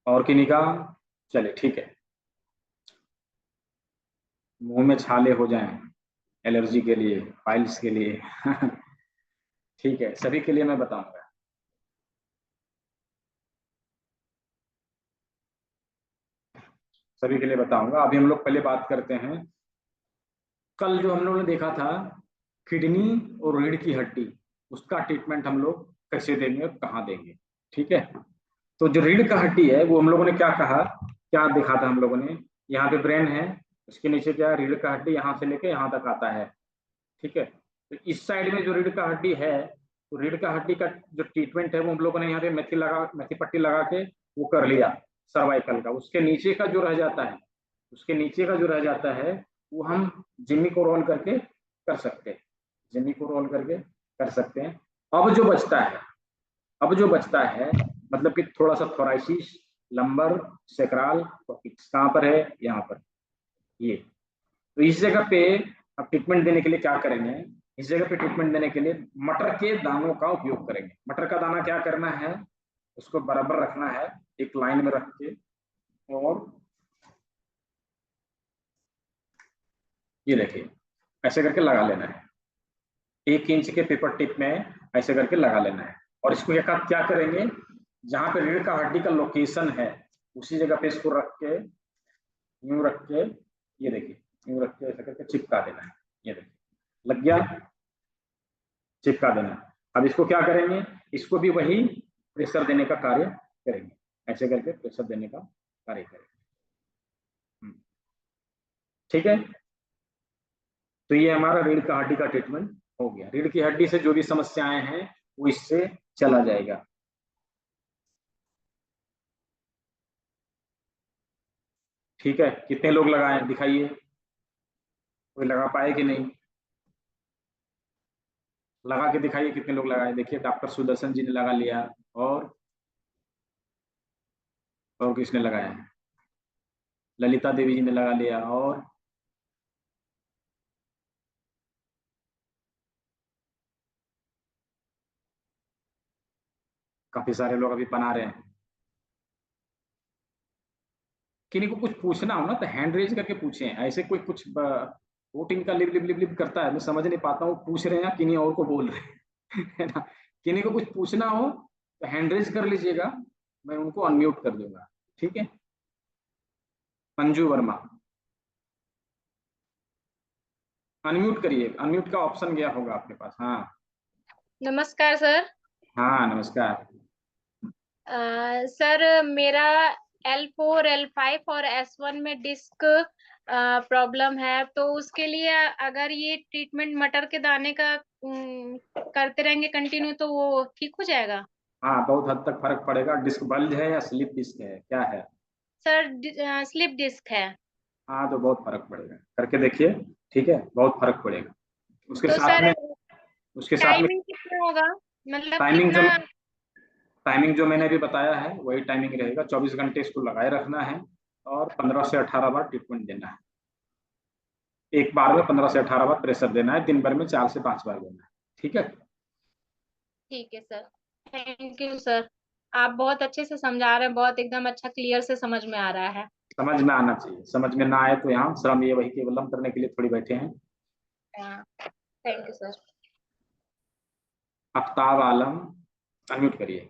और की निगाह, चले ठीक है। मुंह में छाले हो जाएं एलर्जी के लिए, फाइल्स के लिए ठीक है, सभी के लिए मैं बताऊंगा। सभी के लिए बताऊंगा। अभी हम लोग पहले बात करते हैं, कल जो हम लोगों ने देखा था किडनी और रीढ़ की हड्डी, उसका ट्रीटमेंट हम लोग कैसे देंगे और कहाँ देंगे। ठीक है, तो जो रीढ़ का हड्डी है वो हम लोगों ने क्या कहा, क्या देखा था हम लोगों ने, यहाँ पे ब्रेन है, उसके नीचे क्या है, रीढ़ का हड्डी यहाँ से लेके यहाँ तक आता है। ठीक है, तो इस साइड में जो रीढ़ का हड्डी है, तो रीढ़ का हड्डी का जो ट्रीटमेंट है वो हम लोगों ने यहाँ पे मेथी पट्टी लगा के वो कर लिया सर्वाइकल का। उसके नीचे का जो रह जाता है, उसके नीचे का जो रह जाता है वो हम जिम्मी को रोल करके कर सकते हैं, जिम्मी को रोल करके कर सकते हैं। अब जो बचता है, अब जो बचता है मतलब कि थोड़ा सा थोराइसिस, लंबर, सेक्रल, कहाँ पर है, यहाँ पर, ये। तो इस जगह पे अब ट्रीटमेंट देने के लिए क्या करेंगे, इस जगह पे ट्रीटमेंट देने के लिए मटर के दानों का उपयोग करेंगे। मटर का दाना क्या करना है, उसको बराबर रखना है एक लाइन में रख के, और ये देखिए ऐसे करके लगा लेना है, 1 इंच के पेपर टिप में ऐसे करके लगा लेना है। और इसको क्या करेंगे, जहां पे रीढ़ का हड्डी का लोकेशन है उसी जगह पे इसको रख के, यूं रख के, ये देखिए यूं रख के ऐसा करके चिपका देना है। ये देखिए लग गया, चिपका देना। अब इसको क्या करेंगे, इसको भी वही प्रेशर देने का कार्य करेंगे, ऐसे करके प्रेशर देने का कार्य करेंगे। ठीक है, तो ये हमारा रीढ़ का हड्डी का ट्रीटमेंट हो गया। रीढ़ की हड्डी से जो भी समस्याएं हैं वो इससे चला जाएगा। ठीक है, कितने लोग लगाए दिखाइए, कोई लगा पाए कि नहीं, लगा के दिखाइए कितने लोग लगाए। देखिए डॉक्टर सुदर्शन जी ने लगा लिया, और किसने लगाया है, ललिता देवी जी ने लगा लिया, और काफी सारे लोग अभी बना रहे हैं। किन्हीं को कुछ पूछना हो ना तो हैंड रेज करके पूछें, ऐसे कोई कुछ वोटिंग का लिप लिप लिप लिप करता है, मैं समझ नहीं पाता हूँ पूछ रहे हैं या किन्हीं और को बोल रहे हैं है ना। किन्हीं को कुछ पूछना हो तो हैंड रेज कर लीजिएगा, मैं उनको अनम्यूट कर दूंगा। ठीक है, अंजू वर्मा, अनम्यूट करिए, अनम्यूट का ऑप्शन गया होगा आपके पास। हाँ नमस्कार सर। हाँ नमस्कार। सर मेरा L4 L5 और S1 में डिस्क प्रॉब्लम है, तो उसके लिए अगर ये ट्रीटमेंट मटर के दाने का करते रहेंगे कंटिन्यू तो वो ठीक हो जाएगा? हाँ बहुत हद तक फर्क पड़ेगा। डिस्क बल्ज है या स्लिप डिस्क है, क्या है? सर स्लिप डिस्क है। हाँ तो बहुत फर्क पड़ेगा, करके देखिए। ठीक है, बहुत फर्क पड़ेगा। उसके तो साथ सर में, उसके साथ में टाइमिंग कितना होगा, मतलब टाइमिंग जो, कितना? टाइमिंग जो मैंने अभी बताया है वही टाइमिंग रहेगा, 24 घंटे इसको लगाए रखना है और 15 से 18 बार ट्रीटमेंट देना है। एक बार में 15 से 18 बार प्रेशर देना है, दिन भर में 4 से 5 बार देना है। ठीक है। ठीक है सर, थैंक यू सर। आप बहुत अच्छे से समझा रहे हैं, बहुत एकदम अच्छा क्लियर से समझ में आ रहा है। समझ में आना चाहिए, समझ में ना आए तो यहाँ श्रम ये वही केवलम करने के लिए थोड़ी बैठे हैं। Thank you sir. Aftab Alam, unmute करिए।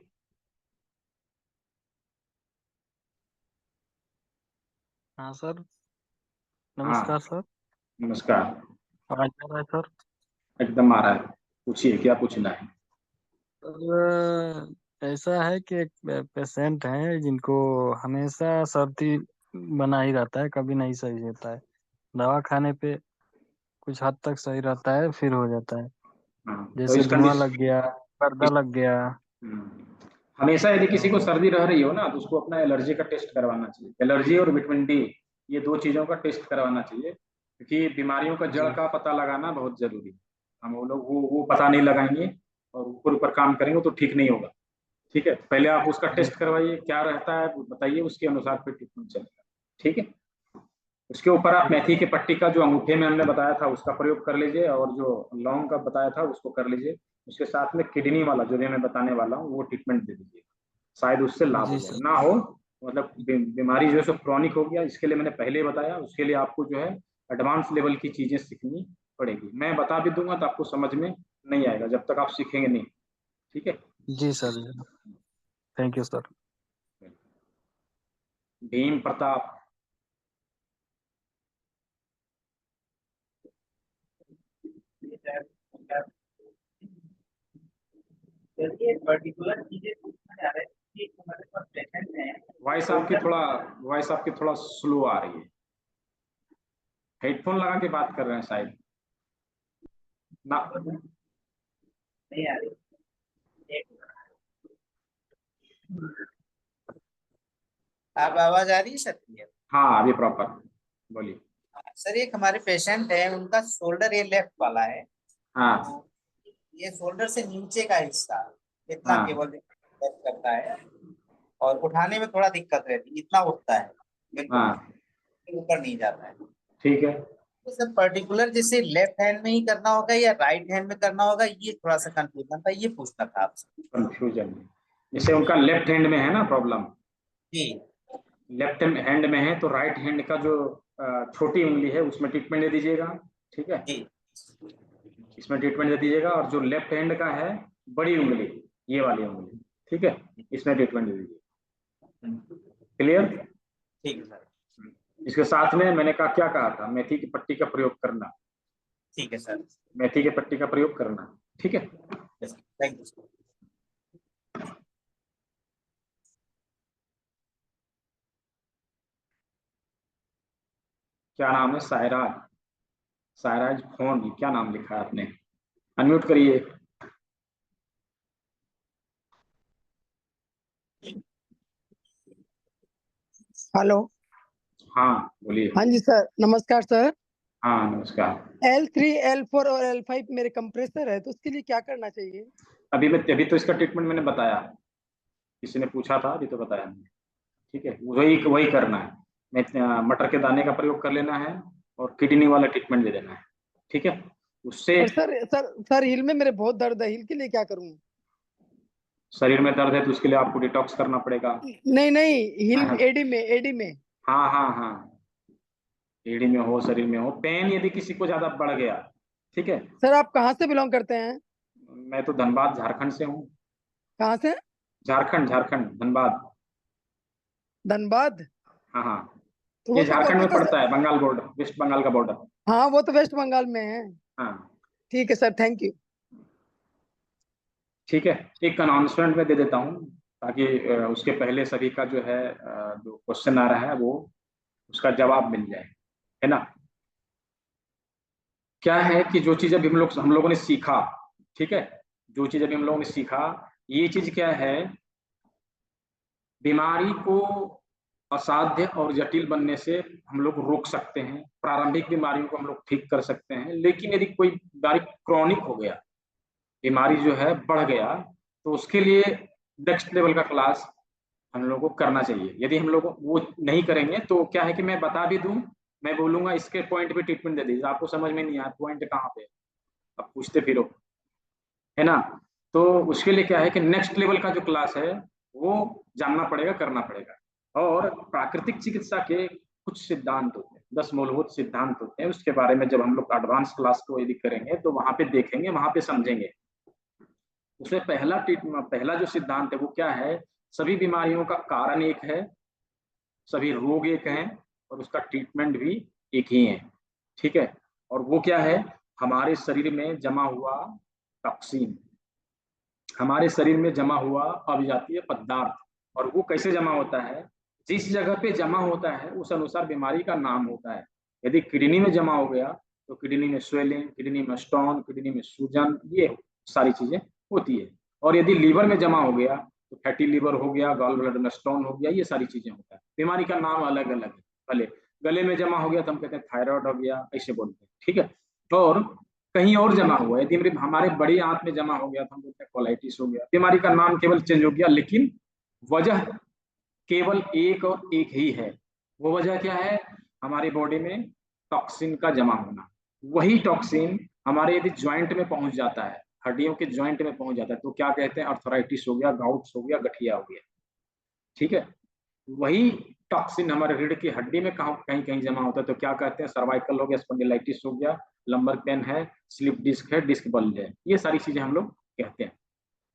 हाँ सर, हाँ, नमस्कार सर। नमस्कार। आवाज आ रहा है सर? एकदम आ रहा है, पूछिए क्या पूछना है। सर ऐसा है कि एक पेशेंट है जिनको हमेशा सर्दी बना ही रहता है, कभी नहीं सही रहता है। दवा खाने पे कुछ हद तक सही रहता है, फिर हो जाता है। हाँ, तो जैसे इस धुआं कंडीशन लग गया, पर्दा लग गया। हमेशा यदि किसी को तो सर्दी रह रही हो ना, तो उसको अपना एलर्जी का टेस्ट करवाना चाहिए। एलर्जी और विटामिन डी, ये दो चीजों का टेस्ट करवाना चाहिए, क्योंकि बीमारियों का जड़ जी का पता लगाना बहुत जरूरी है। हम वो लोग वो पता नहीं लगाएंगे और ऊपर ऊपर काम करेंगे तो ठीक नहीं होगा। ठीक है, पहले आप उसका जी टेस्ट करवाइए, क्या रहता है वो बताइए, उसके अनुसार फिर ट्रीटमेंट चलेगा। ठीक है। उसके ऊपर आप ठीक है मेथी के सर। पट्टी का जो अंगूठे में हमने बताया था उसका प्रयोग कर लीजिए, और जो लौंग का बताया था उसको कर लीजिए। उसके साथ में किडनी वाला जो भी मैं बताने वाला हूँ वो ट्रीटमेंट दे दीजिए, शायद उससे लाभ हो जी जाए। सर। ना हो मतलब बीमारी जो है सो क्रॉनिक हो गया, इसके लिए मैंने पहले ही बताया, उसके लिए आपको जो है एडवांस लेवल की चीजें सीखनी पड़ेगी। मैं बता भी दूंगा तो आपको समझ में नहीं आएगा जब तक आप सीखेंगे नहीं। ठीक है। जी sir, thank you sir. Bhim Pratap. Particular चीजें पूछना चाह रहे हैं कि हमारे पास पेशेंट है। वॉइस आपकी थोड़ा स्लो आ रही है। हेडफोन लगा के बात कर रहे हैं शायद ना। नहीं आ रही। आप आवाज आ रही है सर क्लियर? हाँ, अभी प्रॉपर बोलिए। सर एक हमारे पेशेंट है, उनका शोल्डर ये लेफ्ट वाला है। हाँ ये शोल्डर से नीचे का हिस्सा इतना हाँ केवल दर्द करता है, और उठाने में थोड़ा दिक्कत रहती है। इतना उठता है, बिल्कुल हाँ, ऊपर नहीं जाता है। ठीक है। तो सर पर्टिकुलर जैसे लेफ्ट हैंड में ही करना होगा या राइट हैंड में करना होगा, ये थोड़ा सा कंफ्यूजन था, ये पूछना था आपसे। कंफ्यूजन, जैसे उनका लेफ्ट हैंड में है ना प्रॉब्लम, जी लेफ्ट हैंड में है तो राइट हैंड का जो छोटी उंगली है उसमें ट्रीटमेंट दे दीजिएगा। ठीक है, जी इसमें ट्रीटमेंट दे दीजिएगा। और जो लेफ्ट हैंड का है बड़ी उंगली, ये वाली उंगली, ठीक है, इसमें ट्रीटमेंट दे दीजिए। क्लियर। ठीक है सर। इसके साथ में मैंने कहा, क्या कहा था, मेथी की पट्टी का प्रयोग करना। ठीक है सर। मेथी के पट्टी का प्रयोग करना। ठीक है। Thank you sir. क्या नाम है, सायराज। सायराज फोन, क्या नाम लिखा है आपने? अनम्यूट करिए। हेलो। हाँ बोलिए। हाँ जी सर, नमस्कार सर। हाँ नमस्कार। L3 L4 और L5 मेरे कंप्रेसर है, तो उसके लिए क्या करना चाहिए? अभी तो इसका ट्रीटमेंट मैंने बताया, किसी ने पूछा था अभी तो बताया मैंने। ठीक है, वही वही करना है। मटर के दाने का प्रयोग कर लेना है और किडनी वाला ट्रीटमेंट दे देना है। ठीक है, उससे और सर हिल में मेरे बहुत दर्द है, हिल के लिए क्या करूं? शरीर में दर्द है तो उसके लिए आपको डिटॉक्स करना पड़ेगा। नहीं नहीं, हाँ हिल हाँ एडी में। हाँ हाँ हाँ, एड़ी में हो, शरीर में हो, पेन यदि किसी को ज्यादा बढ़ गया। ठीक है। सर आप कहाँ से बिलोंग करते हैं? मैं तो धनबाद झारखंड से हूँ। कहाँ से? झारखंड झारखंड धनबाद। धनबाद। हाँ हाँ, तो ये वो तो झारखंड में सर, पड़ता है, बंगाल बॉर्डर, वेस्ट बंगाल का बॉर्डर। हाँ वो तो वेस्ट बंगाल में है। हाँ ठीक है सर, थैंक यू। ठीक है। एक अनाउंसमेंट में दे देता हूँ, ताकि उसके पहले सभी का जो है जो क्वेश्चन आ रहा है वो उसका जवाब मिल जाए, है ना। क्या है कि जो चीज अभी हम लोगों ने सीखा, ठीक है, जो चीज अभी हम लोगों ने सीखा, ये चीज क्या है, बीमारी को असाध्य और जटिल बनने से हम लोग रोक सकते हैं। प्रारंभिक बीमारियों को हम लोग ठीक कर सकते हैं, लेकिन यदि कोई बीमारी क्रॉनिक हो गया, बीमारी जो है बढ़ गया, तो उसके लिए नेक्स्ट लेवल का क्लास हम लोग को करना चाहिए। यदि हम लोग वो नहीं करेंगे तो क्या है कि मैं बता भी दूं, मैं बोलूंगा इसके पॉइंट पे ट्रीटमेंट दे दीजिए, आपको समझ में नहीं आया पॉइंट कहाँ पे, अब पूछते फिरो, है ना। तो उसके लिए क्या है कि नेक्स्ट लेवल का जो क्लास है वो जानना पड़ेगा, करना पड़ेगा। और प्राकृतिक चिकित्सा के कुछ सिद्धांत होते हैं, 10 मूलभूत सिद्धांत होते हैं, उसके बारे में जब हम लोग एडवांस क्लास को यदि करेंगे तो वहां पे देखेंगे, वहां पे समझेंगे। उसमें पहला जो सिद्धांत है वो क्या है, सभी बीमारियों का कारण एक है, सभी रोग एक हैं, और उसका ट्रीटमेंट भी एक ही है, ठीक है। और वो क्या है, हमारे शरीर में जमा हुआ टॉक्सिन, हमारे शरीर में जमा हुआ अभिजातीय पदार्थ, और वो कैसे जमा होता है, जिस जगह पे जमा होता है उस अनुसार बीमारी का नाम होता है। यदि किडनी में जमा हो गया तो किडनी में स्वेलिंग, किडनी में स्टोन, किडनी में सूजन, ये सारी चीजें होती है। और यदि लीवर में जमा हो गया तो फैटी लीवर हो गया, गॉल ब्लैडर में स्टोन हो गया, ये सारी चीजें होता है। बीमारी का नाम अलग अलग है। भले गले में जमा हो गया तो हम कहते हैं थायराइड हो गया, ऐसे बोलते हैं, ठीक है। और कहीं और जमा हुआ, यदि हमारे बड़ी आंत में जमा हो गया तो हम बोलते हैं कोलाइटिस हो गया। बीमारी का नाम केवल चेंज हो गया, लेकिन वजह केवल एक और एक ही है। वो वजह क्या है, हमारी बॉडी में टॉक्सिन का जमा होना। वही टॉक्सिन हमारे यदि ज्वाइंट में पहुंच जाता है, हड्डियों के ज्वाइंट में पहुंच जाता है, तो क्या कहते हैं, अर्थराइटिस हो गया, गाउट्स हो गया, गठिया हो गया, ठीक है। वही टॉक्सिन हमारे रीढ़ की हड्डी में कहीं कहीं जमा होता है तो क्या कहते हैं, सर्वाइकल हो गया, स्पॉन्डिलाइटिस हो गया, लंबर पेन है, स्लिप डिस्क है, डिस्क बल्ज है, ये सारी चीजें हम लोग कहते हैं,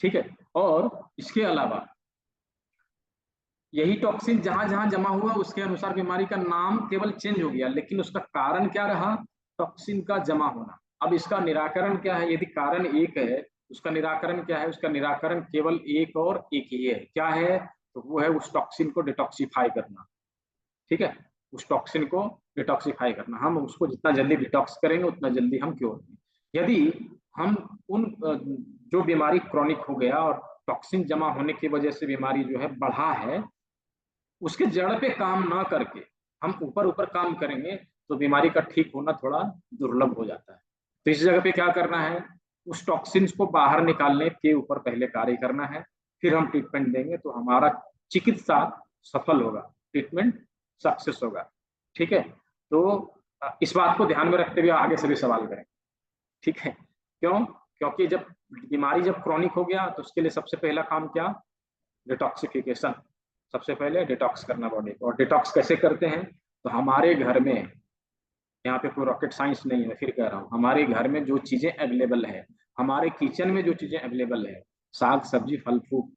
ठीक है। और इसके अलावा यही टॉक्सिन जहां जहां जमा हुआ उसके अनुसार बीमारी का नाम केवल चेंज हो गया, लेकिन उसका कारण क्या रहा, टॉक्सिन का जमा होना। अब इसका निराकरण क्या है, यदि कारण एक है उसका निराकरण क्या है, उसका निराकरण केवल एक और एक ही है, क्या है, तो वो है उस टॉक्सिन को डिटॉक्सिफाई करना, ठीक है। उस टॉक्सिन को डिटॉक्सिफाई करना, हम उसको जितना जल्दी डिटॉक्स करेंगे उतना जल्दी हम क्योर होंगे। यदि हम उन जो बीमारी क्रॉनिक हो गया और टॉक्सिन जमा होने की वजह से बीमारी जो है बढ़ा है, उसके जड़ पे काम ना करके हम ऊपर ऊपर काम करेंगे तो बीमारी का ठीक होना थोड़ा दुर्लभ हो जाता है। तो इस जगह पे क्या करना है, उस टॉक्सिन्स को बाहर निकालने के ऊपर पहले कार्य करना है, फिर हम ट्रीटमेंट देंगे तो हमारा चिकित्सा सफल होगा, ट्रीटमेंट सक्सेस होगा, ठीक है। तो इस बात को ध्यान में रखते हुए आगे से भी सवाल करें, ठीक है। क्यों, क्योंकि जब बीमारी जब क्रॉनिक हो गया तो उसके लिए सबसे पहला काम क्या, डिटॉक्सिफिकेशन, सबसे पहले डिटॉक्स करना बॉडी को। और डिटॉक्स कैसे करते हैं, तो हमारे घर में, यहाँ पे कोई रॉकेट साइंस नहीं है, फिर कह रहा हूँ, हमारे घर में जो चीजें अवेलेबल है, हमारे किचन में जो चीजें अवेलेबल है, साग सब्जी फल फ्रूट,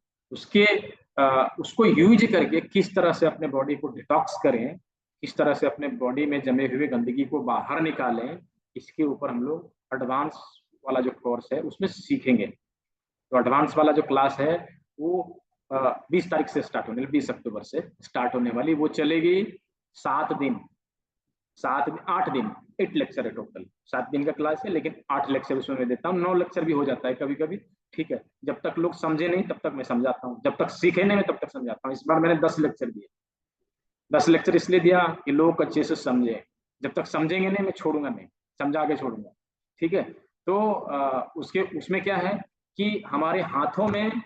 उसको यूज करके किस तरह से अपने बॉडी को डिटॉक्स करें, किस तरह से अपने बॉडी में जमे हुए गंदगी को बाहर निकालें, इसके ऊपर हम लोग एडवांस वाला जो कोर्स है उसमें सीखेंगे। तो एडवांस वाला जो क्लास है वो 20 तारीख से स्टार्ट होने, 20 अक्टूबर से स्टार्ट होने वाली, वो चलेगी 7 दिन, 8 दिन, 8 लेक्चर है टोटल। 7 दिन का क्लास है लेकिन 8 लेक्चर उसमें मैं देता हूँ, 9 लेक्चर भी हो जाता है कभी कभी, ठीक है। जब तक लोग समझे नहीं तब तक मैं समझाता हूँ, जब तक सीखे नहीं मैं तब तक समझाता हूँ। इस बार मैंने 10 लेक्चर दिए, 10 लेक्चर इसलिए दिया कि लोग अच्छे से समझे, जब तक समझेंगे नहीं मैं छोड़ूंगा नहीं, समझा के छोड़ूंगा, ठीक है। तो उसमें क्या है कि हमारे हाथों में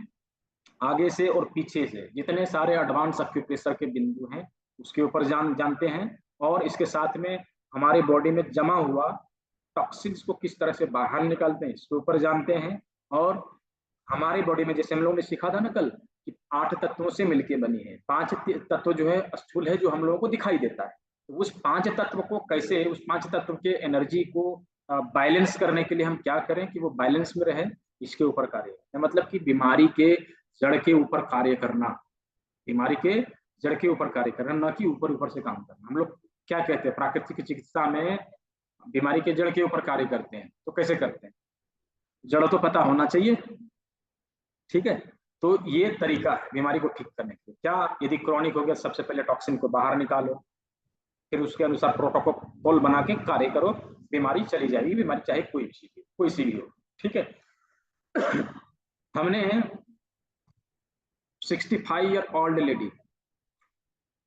आगे से और पीछे से जितने सारे एडवांस एक्यूप्रेशर के बिंदु हैं उसके ऊपर जानते हैं, और इसके साथ में हमारे बॉडी में जमा हुआ टॉक्सिन्स को किस तरह से बाहर निकालते हैं इसके ऊपर जानते हैं। और हमारे बॉडी में जैसे हम लोगों ने सीखा था ना कल कि 8 तत्वों से मिलकर बनी है, 5 तत्व जो है स्थूल है जो हम लोगों को दिखाई देता है, तो उस 5 तत्व को कैसे, उस 5 तत्व के एनर्जी को बैलेंस करने के लिए हम क्या करें कि वो बैलेंस में रहे, इसके ऊपर कार्य है। मतलब कि बीमारी के जड़ के ऊपर कार्य करना, बीमारी के जड़ के ऊपर कार्य करना, ना कि ऊपर ऊपर से काम करना। हम लोग क्या कहते हैं प्राकृतिक चिकित्सा में, बीमारी के जड़ के ऊपर कार्य करते हैं, तो कैसे करते हैं, जड़ तो पता होना चाहिए, ठीक है। तो ये तरीका है बीमारी को ठीक करने के लिए। क्या, यदि क्रॉनिक हो गया सबसे पहले टॉक्सिन को बाहर निकालो, फिर उसके अनुसार प्रोटोकॉल बना के कार्य करो, बीमारी चली जाएगी, बीमारी चाहे कोई सी भी हो, ठीक है। हमने 65 ईयर ओल्ड लेडी,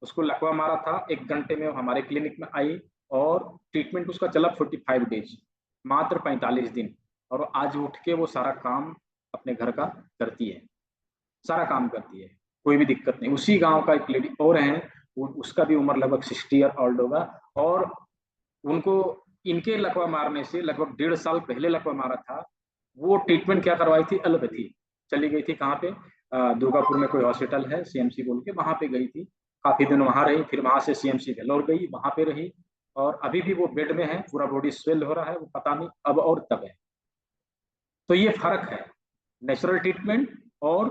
उसको लकवा मारा था, 1 घंटे में हमारे क्लिनिक में आई और ट्रीटमेंट उसका चला 45 डेज, मात्र 45 दिन, और आज उठ के वो सारा काम अपने घर का करती है, सारा काम करती है, कोई भी दिक्कत नहीं। उसी गांव का एक लेडी और है, उसका भी उम्र लगभग 60 ईयर ओल्ड होगा, और उनको इनके लकवा मारने से लगभग 1.5 साल पहले लकवा मारा था, वो ट्रीटमेंट क्या करवाई थी, एलोपैथी चली गई थी। कहाँ पे, दुर्गापुर में कोई हॉस्पिटल है सीएमसी बोल के, वहां पे गई थी, काफी दिन वहां रही, फिर वहां से सीएमसी वेल्लोर गई, वहां पे रही, और अभी भी वो बेड में है, पूरा बॉडी स्वेल हो रहा है, वो पता नहीं अब और तब है। तो ये फर्क है नेचुरल ट्रीटमेंट और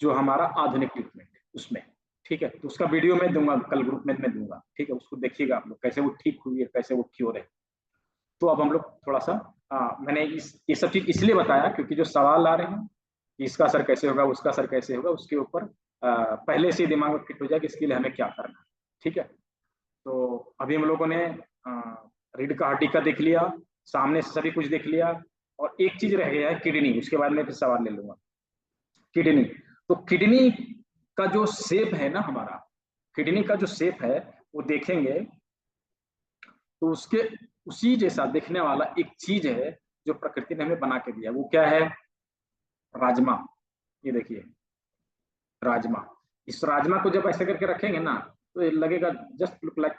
जो हमारा आधुनिक ट्रीटमेंट है उसमें। ठीक है, तो उसका वीडियो मैं दूंगा कल, ग्रुप में मैं दूंगा। ठीक है, उसको देखिएगा आप लोग, कैसे वो ठीक हुई है, कैसे वो क्योर है। तो अब हम लोग थोड़ा सा मैंने ये सब चीज इसलिए बताया क्योंकि जो सवाल आ रहे हैं कि इसका असर कैसे होगा, उसका असर कैसे होगा, उसके ऊपर पहले से दिमाग में फिट हो जाए कि इसके लिए हमें क्या करना है। ठीक है, तो अभी हम लोगों ने रीढ़ का हड्डी का देख लिया, सामने से सभी कुछ देख लिया, और एक चीज रह गया है किडनी, उसके बारे में फिर सवाल ले लूंगा। किडनी, तो किडनी का जो शेप है ना, हमारा किडनी का जो शेप है वो देखेंगे तो उसके उसी जैसा दिखने वाला एक चीज है जो प्रकृति ने हमें बना के दिया। वो क्या है, राजमा। ये देखिए राजमा, इस राजमा को जब ऐसे करके रखेंगे ना तो ये लगेगा just look like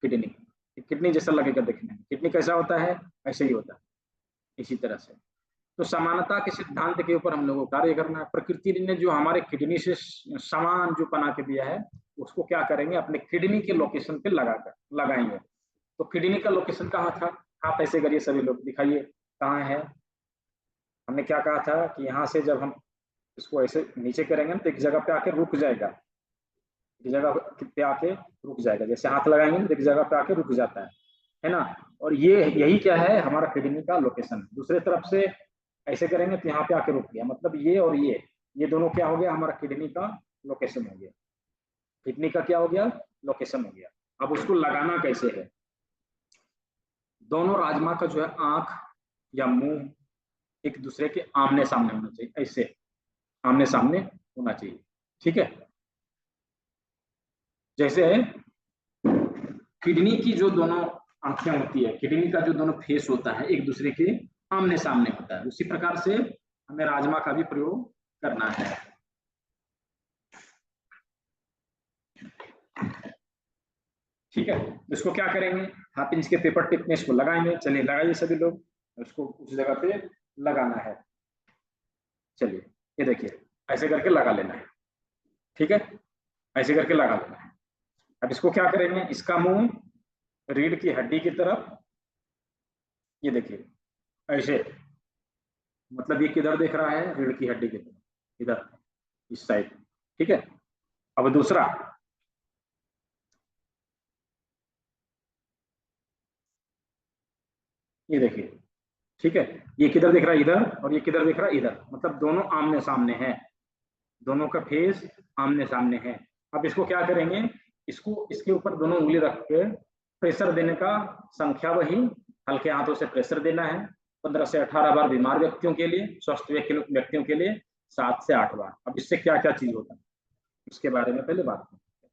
kidney, kidney जैसा लगेगा दिखने में। किडनी कैसा होता है, ऐसे ही होता है, इसी तरह से। तो समानता के सिद्धांत के ऊपर हम लोगों को कार्य करना है। प्रकृति ने जो हमारे किडनी से समान जो बना के दिया है, उसको क्या करेंगे, अपने किडनी के लोकेशन पे लगाएंगे। तो किडनी का लोकेशन कहाँ था, आप ऐसे करिए सभी लोग, दिखाइए कहाँ है। हमने क्या कहा था कि यहाँ से जब हम इसको ऐसे नीचे करेंगे तो एक जगह पे आके रुक जाएगा, एक जगह पे आके रुक जाएगा, जैसे हाथ लगाएंगे तो एक जगह पे आके रुक जाता है ना। और ये यही क्या है, हमारा किडनी का लोकेशन। दूसरे तरफ से ऐसे करेंगे तो यहाँ पे आके रुक गया, मतलब ये और ये दोनों क्या हो गया, हमारा किडनी का लोकेशन हो गया। किडनी का क्या हो गया, लोकेशन हो गया। अब उसको लगाना कैसे है, दोनों राजमा का जो है आंख या मुंह एक दूसरे के आमने सामने होना चाहिए, ऐसे आमने सामने होना चाहिए। ठीक है, जैसे किडनी की जो दोनों आंखें होती है, किडनी का जो दोनों फेस होता है एक दूसरे के आमने सामने होता है, उसी प्रकार से हमें राजमा का भी प्रयोग करना है। ठीक है, इसको क्या करेंगे, 1/2 इंच के पेपर टिप में इसको लगाएंगे। चलिए लगाइए सभी लोग, उसको उस जगह पे लगाना है। चलिए ये देखिए, ऐसे करके लगा लेना है। ठीक है, ऐसे करके लगा लेना है। अब इसको क्या करेंगे, इसका मुंह रीढ़ की हड्डी की तरफ, ये देखिए ऐसे, मतलब ये किधर देख रहा है, रीढ़ की हड्डी की तरफ, इधर इस साइड। ठीक है, अब दूसरा, ये देखिए, ठीक है, ये किधर दिख रहा है, इधर, और ये किधर दिख रहा है, इधर, मतलब दोनों आमने सामने है, दोनों का फेस आमने सामने है। अब इसको क्या करेंगे, इसको इसके ऊपर दोनों उंगली रख के प्रेशर देने का संख्या वही, हल्के हाथों से प्रेशर देना है 15 से 18 बार बीमार व्यक्तियों के लिए, स्वस्थ व्यक्तियों के लिए 7 से 8 बार। अब इससे क्या क्या चीज होता है उसके बारे में पहले बात करते हैं।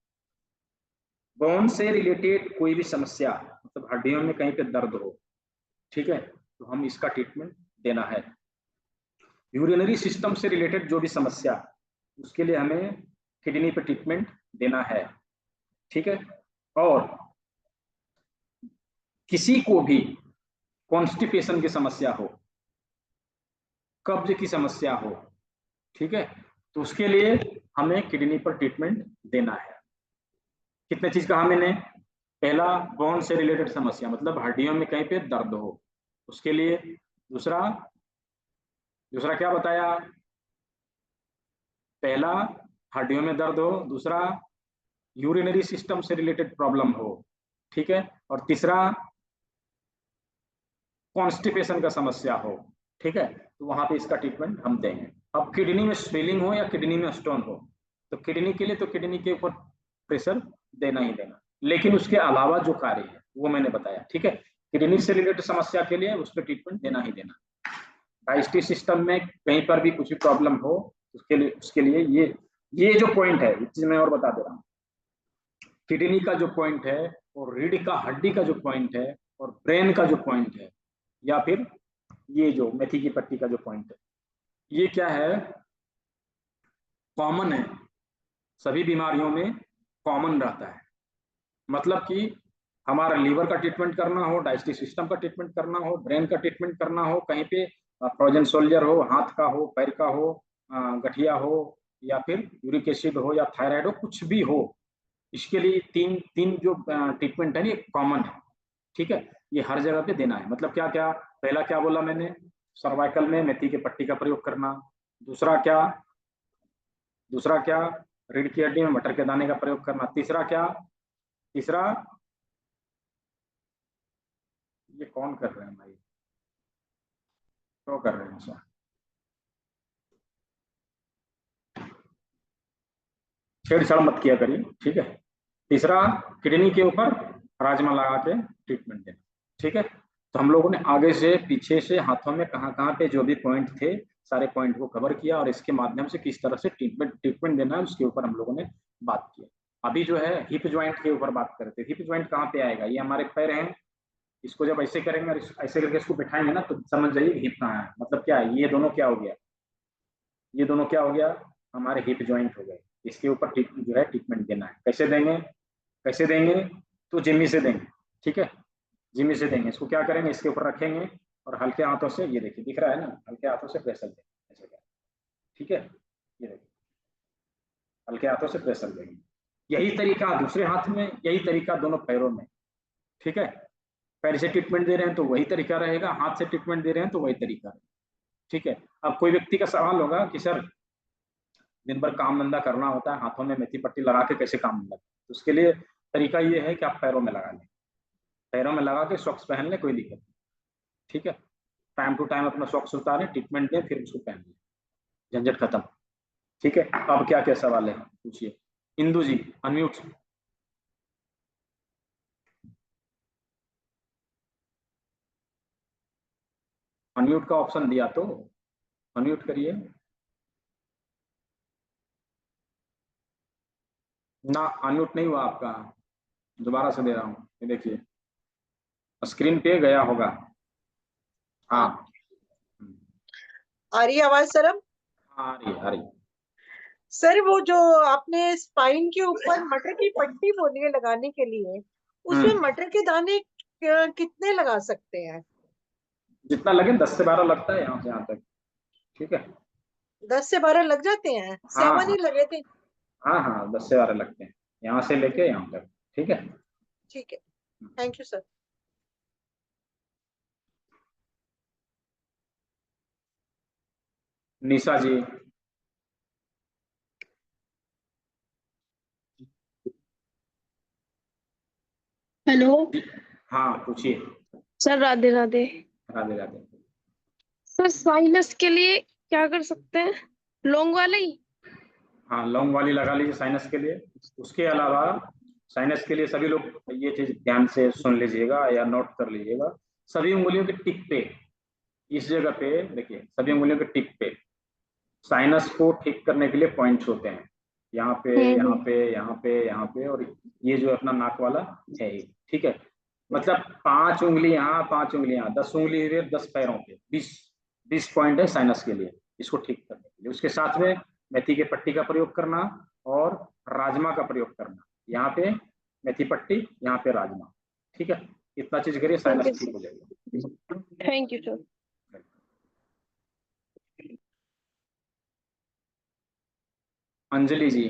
बोन से रिलेटेड कोई भी समस्या, मतलब हड्डियों में कहीं पे दर्द हो, ठीक है, तो हम इसका ट्रीटमेंट देना है। यूरिनरी सिस्टम से रिलेटेड जो भी समस्या, उसके लिए हमें किडनी पे ट्रीटमेंट देना है। ठीक है, और किसी को भी कॉन्स्टिपेशन की समस्या हो, कब्ज की समस्या हो, ठीक है, तो उसके लिए हमें किडनी पर ट्रीटमेंट देना है। कितने चीज कहा मैंने, पहला बोन से रिलेटेड समस्या, मतलब हड्डियों में कहीं पे दर्द हो, उसके लिए। दूसरा क्या बताया, पहला हड्डियों में दर्द हो, दूसरा यूरिनरी सिस्टम से रिलेटेड प्रॉब्लम हो, ठीक है, और तीसरा कॉन्स्टिपेशन का समस्या हो। ठीक है, तो वहां पे इसका ट्रीटमेंट हम देंगे। अब किडनी में स्वेलिंग हो या किडनी में स्टोन हो, तो किडनी के लिए तो किडनी के ऊपर प्रेशर देना ही देना, लेकिन उसके अलावा जो कार्य है वो मैंने बताया। ठीक है, किडनी से रिलेटेड समस्या के लिए उस पर ट्रीटमेंट देना ही देना। डाइजेस्टिव सिस्टम में कहीं पर भी कुछ भी प्रॉब्लम हो, उसके लिए ये जो पॉइंट है, ये चीज मैं और बता दे रहा हूँ। किडनी का जो पॉइंट है और रीढ़ का हड्डी का जो पॉइंट है और ब्रेन का जो पॉइंट है, या फिर ये जो मेथी की पट्टी का जो पॉइंट है, ये क्या है, कॉमन है, सभी बीमारियों में कॉमन रहता है। मतलब कि हमारा लीवर का ट्रीटमेंट करना हो, डाइजेस्टिव सिस्टम का ट्रीटमेंट करना हो, ब्रेन का ट्रीटमेंट करना हो, कहीं पे फ्रोजन सोल्जर हो, हाथ का हो, पैर का हो, गठिया हो, या फिर यूरिक एसिड हो, या थायराइड हो, कुछ भी हो, इसके लिए तीन तीन जो ट्रीटमेंट है ये कॉमन है। ठीक है, ये हर जगह पे देना है। मतलब क्या क्या, पहला क्या बोला मैंने, सर्वाइकल में मेथी के पट्टी का प्रयोग करना। दूसरा क्या, रीढ़ की हड्डी में मटर के दाने का प्रयोग करना। तीसरा क्या, तीसरा, ये कौन कर रहे हैं भाई, क्यों कर रहे हैं ऐसा, छेड़छाड़ मत किया करिए, ठीक है। तीसरा, किडनी के ऊपर राजमा लगा के ट्रीटमेंट देना, ठीक है। तो हम लोगों ने आगे से पीछे से हाथों में कहाँ कहाँ पे जो भी पॉइंट थे सारे पॉइंट को कवर किया, और इसके माध्यम से किस तरह से ट्रीटमेंट देना है उसके ऊपर हम लोगों ने बात किया। अभी जो है हिप ज्वाइंट के ऊपर बात करते हैं। हिप ज्वाइंट कहाँ पे आएगा, ये हमारे पैर हैं, इसको जब ऐसे करेंगे और ऐसे करके इसको बिठाएंगे ना, तो समझ जाइए हिप कहाँ है। मतलब क्या है, ये दोनों क्या हो गया, ये दोनों क्या हो गया, हमारे हिप ज्वाइंट हो गए। इसके ऊपर जो है ट्रीटमेंट देना है। कैसे देंगे, कैसे देंगे, तो जिम्मी से देंगे, ठीक है, जिम्मी से देंगे। इसको क्या करेंगे, इसके ऊपर रखेंगे और हल्के हाथों से, ये देखिए दिख रहा है ना, हल्के हाथों से प्रेशर देंगे ऐसे, ठीक है, ये देखिए हल्के हाथों से प्रेशर देंगे। यही तरीका दूसरे हाथ में, यही तरीका दोनों पैरों में, ठीक है। पैर से ट्रीटमेंट दे रहे हैं तो वही तरीका रहेगा, हाथ से ट्रीटमेंट दे रहे हैं तो वही तरीका रहेगा, ठीक है। अब कोई व्यक्ति का सवाल होगा कि सर दिन भर काम धंधा करना होता है, हाथों में मेथी पट्टी लगा के कैसे काम धंधा, तो उसके लिए तरीका ये है कि आप पैरों में लगा लें, पैरों में लगा के सॉक्स पहन लें, कोई दिक्कत नहीं, ठीक है। टाइम टू टाइम अपना सॉक्स उतारें, ट्रीटमेंट दें, फिर उसको पहन लें, झंझट खत्म, ठीक है। अब क्या क्या सवाल है पूछिए। इंदु जी अनम्यूट, अनम्यूट का ऑप्शन दिया तो अनम्यूट करिए ना, अनम्यूट नहीं हुआ आपका, दोबारा से दे रहा हूँ, ये देखिए स्क्रीन पे गया होगा, हाँ आ रही है आवाज सर? अब हाँ, आ रही। सर वो जो आपने स्पाइन के ऊपर मटर की पट्टी बोली है लगाने के लिए, उसमें मटर के दाने कितने लगा सकते हैं? जितना लगे, 10 से 12 लगता है यहाँ से यहाँ तक, ठीक है। 10 से 12 लग जाते हैं? हाँ 7 ही लगे थे। हाँ हाँ, 10 से 12 लगते हैं, यहाँ से लेके यहाँ तक, ठीक है। ठीक है, thank you sir. Nisha ji, hello हाँ पूछिए। Sir, Radhe Radhe. Radhe Radhe. Sir sinus के लिए क्या कर सकते हैं? लौंग वाला ही? हाँ लौंग वाली लगा लीजिए साइनस के लिए। उसके अलावा साइनस के लिए सभी लोग ये चीज ध्यान से सुन लीजिएगा या नोट कर लीजिएगा, सभी उंगलियों के टिप पे, इस जगह पे देखिए, सभी उंगलियों के टिप पे साइनस को ठीक करने के लिए पॉइंट्स होते हैं, यहाँ पे यहाँ पे यहाँ पे यहाँ पे, और ये जो अपना नाक वाला है, ठीक है। मतलब 5 उंगली यहाँ, 5 उंगली यहाँ, 10 उंगली हुए 10 पैरों पे, 20 पॉइंट है साइनस के लिए, इसको ठीक करने के लिए। उसके साथ में मेथी के पट्टी का प्रयोग करना और राजमा का प्रयोग करना, यहाँ पे मेथी पट्टी, यहाँ पे राजमा, ठीक है। इतना चीज करिए, साइनस ठीक हो जाएगा। Thank you sir. Anjali ji,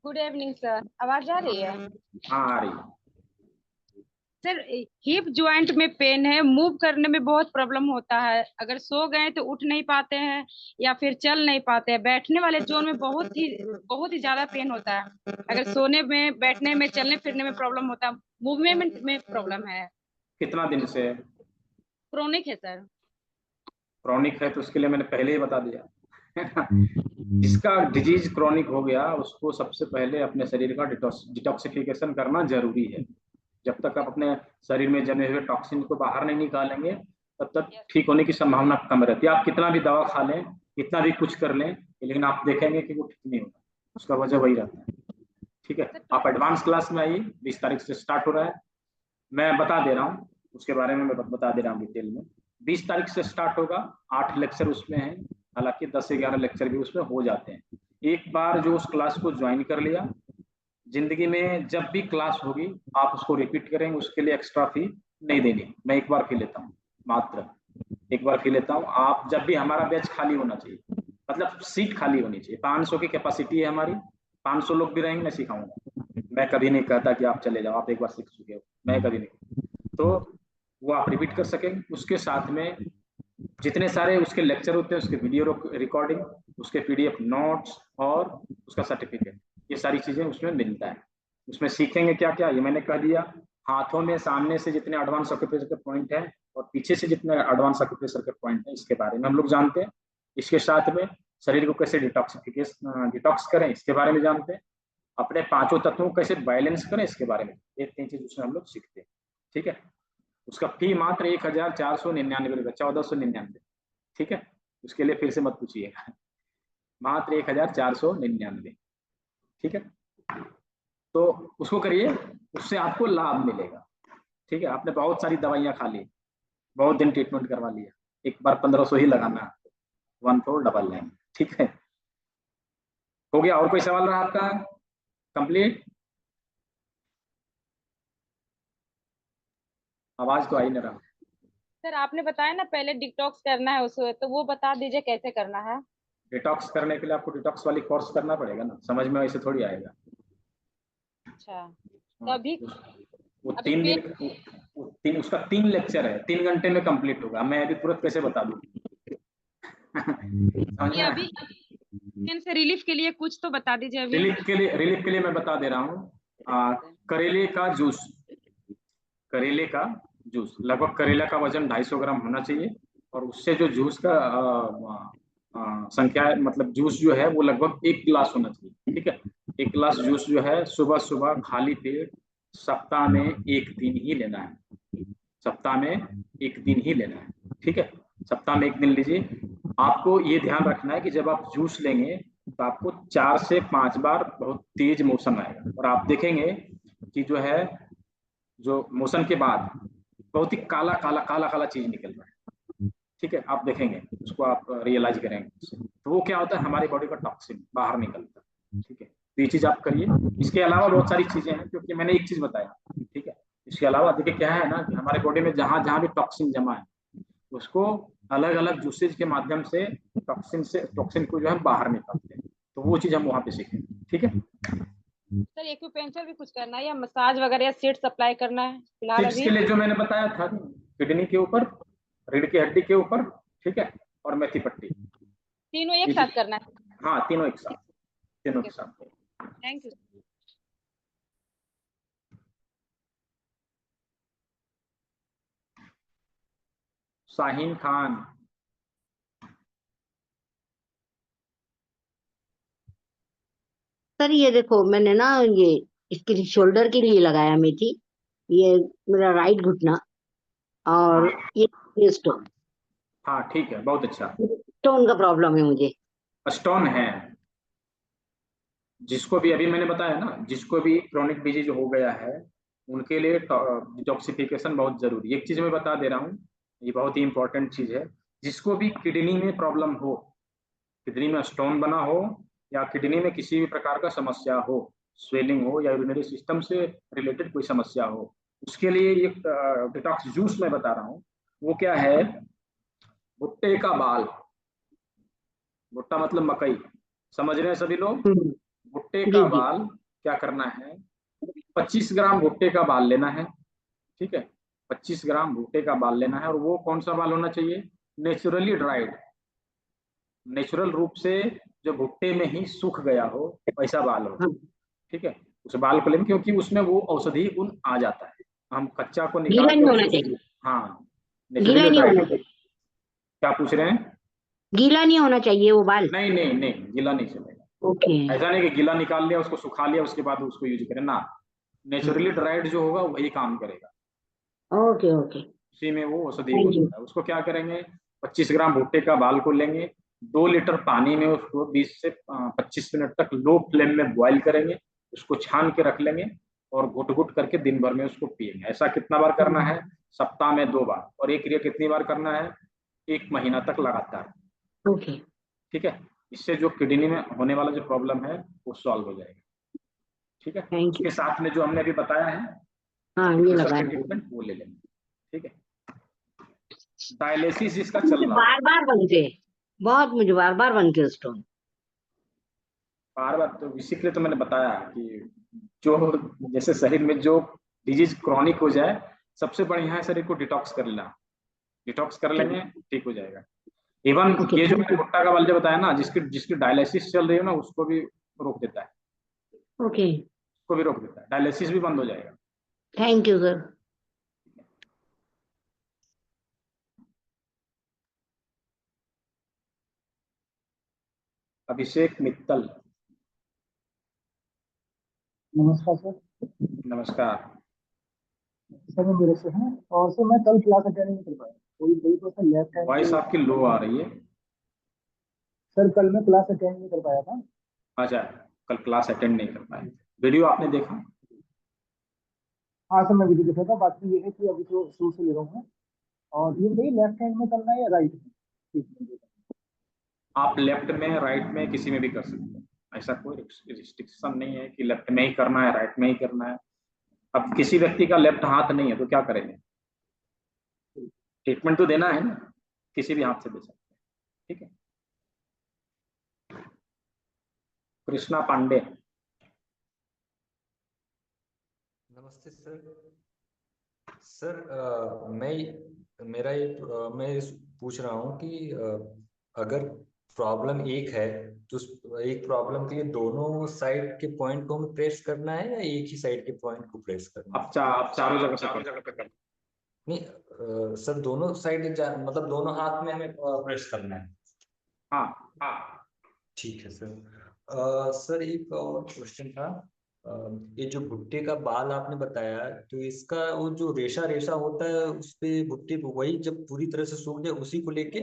good evening sir, आवाज आ रही है? हाँ आ रही है। सर हिप ज्वाइंट में पेन है, मूव करने में बहुत प्रॉब्लम होता है, अगर सो गए तो उठ नहीं पाते हैं या फिर चल नहीं पाते हैं, बैठने वाले जोन में बहुत ही ज्यादा पेन होता है, अगर सोने में, बैठने में, चलने फिरने में प्रॉब्लम होता है, मूवमेंट में प्रॉब्लम है। कितना दिन से? क्रोनिक है सर। क्रॉनिक है तो उसके लिए मैंने पहले ही बता दिया। जिसका डिजीज क्रॉनिक हो गया उसको सबसे पहले अपने शरीर का डिटॉक्सिफिकेशन करना जरूरी है। जब तक आप अपने शरीर में जमे हुए टॉक्सिन को बाहर नहीं निकालेंगे तब तक ठीक होने की संभावना कम रहती है। आप कितना भी दवा खा लें, कितना भी कुछ कर लें, लेकिन आप देखेंगे कि वो ठीक नहीं होता, उसका वजह वही रहता है, ठीक है। आप एडवांस क्लास में आइए, 20 तारीख से स्टार्ट हो रहा है, मैं बता दे रहा हूँ उसके बारे में, मैं बता दे रहा हूँ डिटेल में। 20 तारीख से स्टार्ट होगा, 8 लेक्चर उसमें हैं, हालांकि 10 से 11 लेक्चर भी उसमें हो जाते हैं। एक बार जो उस क्लास को ज्वाइन कर लिया, जिंदगी में जब भी क्लास होगी आप उसको रिपीट करेंगे, उसके लिए एक्स्ट्रा फी नहीं देनी। मैं एक बार फी लेता हूँ, मात्र एक बार फी लेता हूँ। आप जब भी, हमारा बैच खाली होना चाहिए, मतलब सीट खाली होनी चाहिए। 500 की कैपेसिटी है हमारी, 500 लोग भी रहेंगे, मैं सिखाऊंगा। मैं कभी नहीं कहता कि आप चले जाओ, आप एक बार सीख चुके हो, मैं कभी नहीं। तो वो आप रिपीट कर सकेंगे। उसके साथ में जितने सारे उसके लेक्चर होते हैं, उसके वीडियो रिकॉर्डिंग, उसके पीडीएफ नोट्स और उसका सर्टिफिकेट, ये सारी चीजें उसमें मिलता है। उसमें सीखेंगे क्या क्या, ये मैंने कह दिया। हाथों में सामने से जितने एडवांस एक्यूप्रेशर के पॉइंट हैं और पीछे से जितने एडवांस एक्यूप्रेशर के पॉइंट हैं, इसके बारे में हम लोग जानते हैं। इसके साथ में शरीर को कैसे डिटॉक्स करें, इसके बारे में जानते हैं। अपने पांचों तत्वों को कैसे बैलेंस करें, इसके बारे में ये 3 चीज उसमें हम लोग सीखते हैं। ठीक है। उसका फी मात्र 1499 रुपये, 1499। ठीक है। उसके लिए फिर से मत पूछिएगा, मात्र 1499। ठीक है। तो उसको करिए, उससे आपको लाभ मिलेगा। ठीक है। आपने बहुत सारी दवाइयां खा ली, बहुत दिन ट्रीटमेंट करवा लिया, एक बार 1500 ही लगाना है, 1499। ठीक है। हो गया? और कोई सवाल रहा आपका? कंप्लीट? आवाज तो आई नहीं रहा। सर आपने बताया ना पहले डिटॉक्स करना है उसको, तो वो बता दीजिए कैसे करना है। डिटॉक्स करने के लिए आपको डिटॉक्स वाली कोर्स करना पड़ेगा ना, समझ में ऐसे थोड़ी आएगा। अच्छा तो हाँ, अभी वो अभी 3 पेन दिन, उसका 3 लेक्चर है, 3 घंटे में कंप्लीट होगा। मैं अभी तुरंत कैसे बता दूं? समझ ये में अभी आया? पेन से रिलीफ के लिए कुछ तो बता दीजिए अभी। रिलीफ के लिए मैं बता दे रहा हूँ। करेले का जूस, करेले का जूस, लगभग करेला का वजन 250 ग्राम होना चाहिए। और उससे जो जूस का संख्या है, मतलब जूस जो है वो लगभग 1 गिलास होना चाहिए। ठीक है। 1 गिलास जूस जो है सुबह सुबह खाली पेट सप्ताह में 1 दिन ही लेना है। सप्ताह में 1 दिन ही लेना है। ठीक है। सप्ताह में 1 दिन लीजिए। आपको ये ध्यान रखना है कि जब आप जूस लेंगे तो आपको 4 से 5 बार बहुत तेज मोशन आएगा, और आप देखेंगे कि जो है, जो मोशन के बाद बहुत ही काला काला काला काला चीज निकल रहा है। ठीक है। आप देखेंगे उसको, आप रियलाइज करेंगे। तो वो क्या होता है, हमारी बॉडी का टॉक्सिन बाहर निकलता है। ठीक है। तो ये चीज आप करिए। इसके अलावा बहुत सारी चीजें हैं, क्योंकि मैंने एक चीज बताया। ठीक है। इसके अलावा देखिए क्या है ना, कि हमारे बॉडी में जहां जहां भी टॉक्सिन जमा है, उसको अलग अलग जूसेज के माध्यम से टॉक्सिन को जो है बाहर निकालते हैं। तो वो चीज हम वहां पे सीखेंगे। ठीक है। सर एक्यूपेंचर भी कुछ करना है या मसाज वगैरह या सीट्स अप्लाई करना है फिलहाल सीट्स अभी? के लिए जो मैंने बताया था, किडनी के ऊपर, रीढ़ की हड्डी के ऊपर, ठीक है, और मेथी पट्टी। तीनों एक साथ करना है? हाँ, तीनों एक साथ, तीनों के साथ। Thank you. Shaheen Khan. Sir ये देखो मैंने ना ये इसके शोल्डर के लिए लगाया मेथी, ये मेरा राइट घुटना, और हाँ ये स्टोन, हाँ, ठीक है, बहुत अच्छा। स्टोन का प्रॉब्लम है मुझे। स्टोन है, जिसको भी अभी मैंने बताया ना, जिसको भी क्रोनिक डिजीज हो गया है, उनके लिए डिटॉक्सिफिकेशन बहुत जरूरी है। एक चीज मैं बता दे रहा हूँ, ये बहुत ही इंपॉर्टेंट चीज है। जिसको भी किडनी में प्रॉब्लम हो, किडनी में स्टोन बना हो, या किडनी में किसी भी प्रकार का समस्या हो, स्वेलिंग हो, या यूरिनरी सिस्टम से रिलेटेड कोई समस्या हो, उसके लिए एक डिटॉक्स जूस मैं बता रहा हूँ। वो क्या है, भुट्टे का बाल, भुट्टा मतलब मकई, समझ रहे हैं सभी लोग? भुट्टे जी का जी। बाल क्या करना है, 25 ग्राम भुट्टे का बाल लेना है। ठीक है। 25 ग्राम भुट्टे का बाल लेना है, और वो कौन सा बाल होना चाहिए, नेचुरली ड्राइड, नेचुरल रूप से जो भुट्टे में ही सूख गया हो, वैसा बाल हो। हाँ, ठीक है। उस बाल को लेंगे, क्योंकि उसमें वो औषधि गुण आ जाता है। हम कच्चा को निकाल गीला के नहीं होना उसको, चाहिए, हाँ, गीला नेचुरली नहीं होना ड्राइड। चाहिए, क्या पूछ रहे हैं? गीला नहीं होना चाहिए वो बाल। नहीं नहीं नहीं, गीला नहीं चलेगा। ओके। ऐसा नहीं कि गीला निकाल लिया, उसको सुखा लिया, उसके बाद उसको यूज करें ना। नेचुरली ड्राइड जो होगा वही काम करेगा, ओके ओके। उसी में वो औषधि गुण थैंक यू। होता है। उसको क्या करेंगे, 25 ग्राम भुट्टे का बाल को लेंगे, 2 लीटर पानी में उसको 20 से 25 मिनट तक लो फ्लेम में बॉईल करेंगे, उसको छान के रख लेंगे, और घुट घुट करके दिन भर में उसको पिएंगे। ऐसा कितना बार करना है, सप्ताह में 2 बार। और एक क्रिया कितनी बार करना है, 1 महीना तक लगातार। ओके। ठीक है। इससे जो किडनी में होने वाला जो प्रॉब्लम है वो सॉल्व हो जाएगा। ठीक है, थैंक उसके यू। साथ में जो हमने अभी बताया है हाँ, ये एक्यूप्रेशर लगाया के है। ट्रीटमेंट वो ले लेंगे। ठीक है, डायलिसिस इसका मुझे चल रहा है। बार बार बनते हैं, बहुत मुझे बार बार बनते हैं स्टोन। बार बार तो इसी के लिए तो मैंने बताया कि जो जैसे शरीर में जो डिजीज क्रॉनिक हो जाए, सबसे बढ़िया है शरीर को डिटॉक्स कर लेना। डिटॉक्स कर लेंगे, ठीक हो जाएगा। इवन ओके, ये जो थैंक मैंने यू। भुट्टा का बल जो बताया ना, जिसकी जिसकी डायलिसिस चल रही है ना, उसको भी रोक देता है, ओके, उसको भी रोक देता है, डायलिसिस भी बंद हो जाएगा। Thank you sir. Abhishek Mittal, नमस्कार सर। नमस्कार। सर मैं मेरे से हूँ, और सर मैं कल क्लास अटेंड नहीं कर पाया, कोई तो सर लेफ्ट हैंड वॉइस पे। आपकी लो आ रही है। सर कल मैं क्लास अटेंड नहीं कर पाया था। अच्छा, कल क्लास अटेंड नहीं कर पाए। वीडियो आपने देखा? हाँ सर, मैं वीडियो देखा था। बाकी ये है कि अभी तो शुरू से ले रहा हूँ मैं। और ये बताइए, लेफ्ट हैंड में करना है या राइट में? ठीक आप लेफ्ट में, राइट में, किसी में भी कर सकते हैं। ऐसा कोई रिस्ट्रिक्शन नहीं है कि लेफ्ट में ही करना है, राइट में ही करना है। अब किसी व्यक्ति का लेफ्ट हाथ नहीं है तो क्या करेंगे? ट्रीटमेंट तो देना है ना, किसी भी हाथ से दे सकते हैं। ठीक है। कृष्णा पांडे, नमस्ते सर। सर मैं पूछ रहा हूँ कि अगर प्रॉब्लम एक है तो एक प्रॉब्लम के लिए दोनों साइड के पॉइंट को हमें प्रेस करना है या एक ही साइड के पॉइंट को प्रेस करना है? आप चारों जगह पे कर। नहीं सर, दोनों साइड मतलब दोनों हाथ में हमें प्रेस करना है। हाँ, ठीक है सर। सर एक और क्वेश्चन था। ये जो भुट्टे का बाल आपने बताया, तो इसका वो जो रेशा रेशा होता है उस पे भुट्टे पे वही जब पूरी तरह से सूख जाए उसी को लेके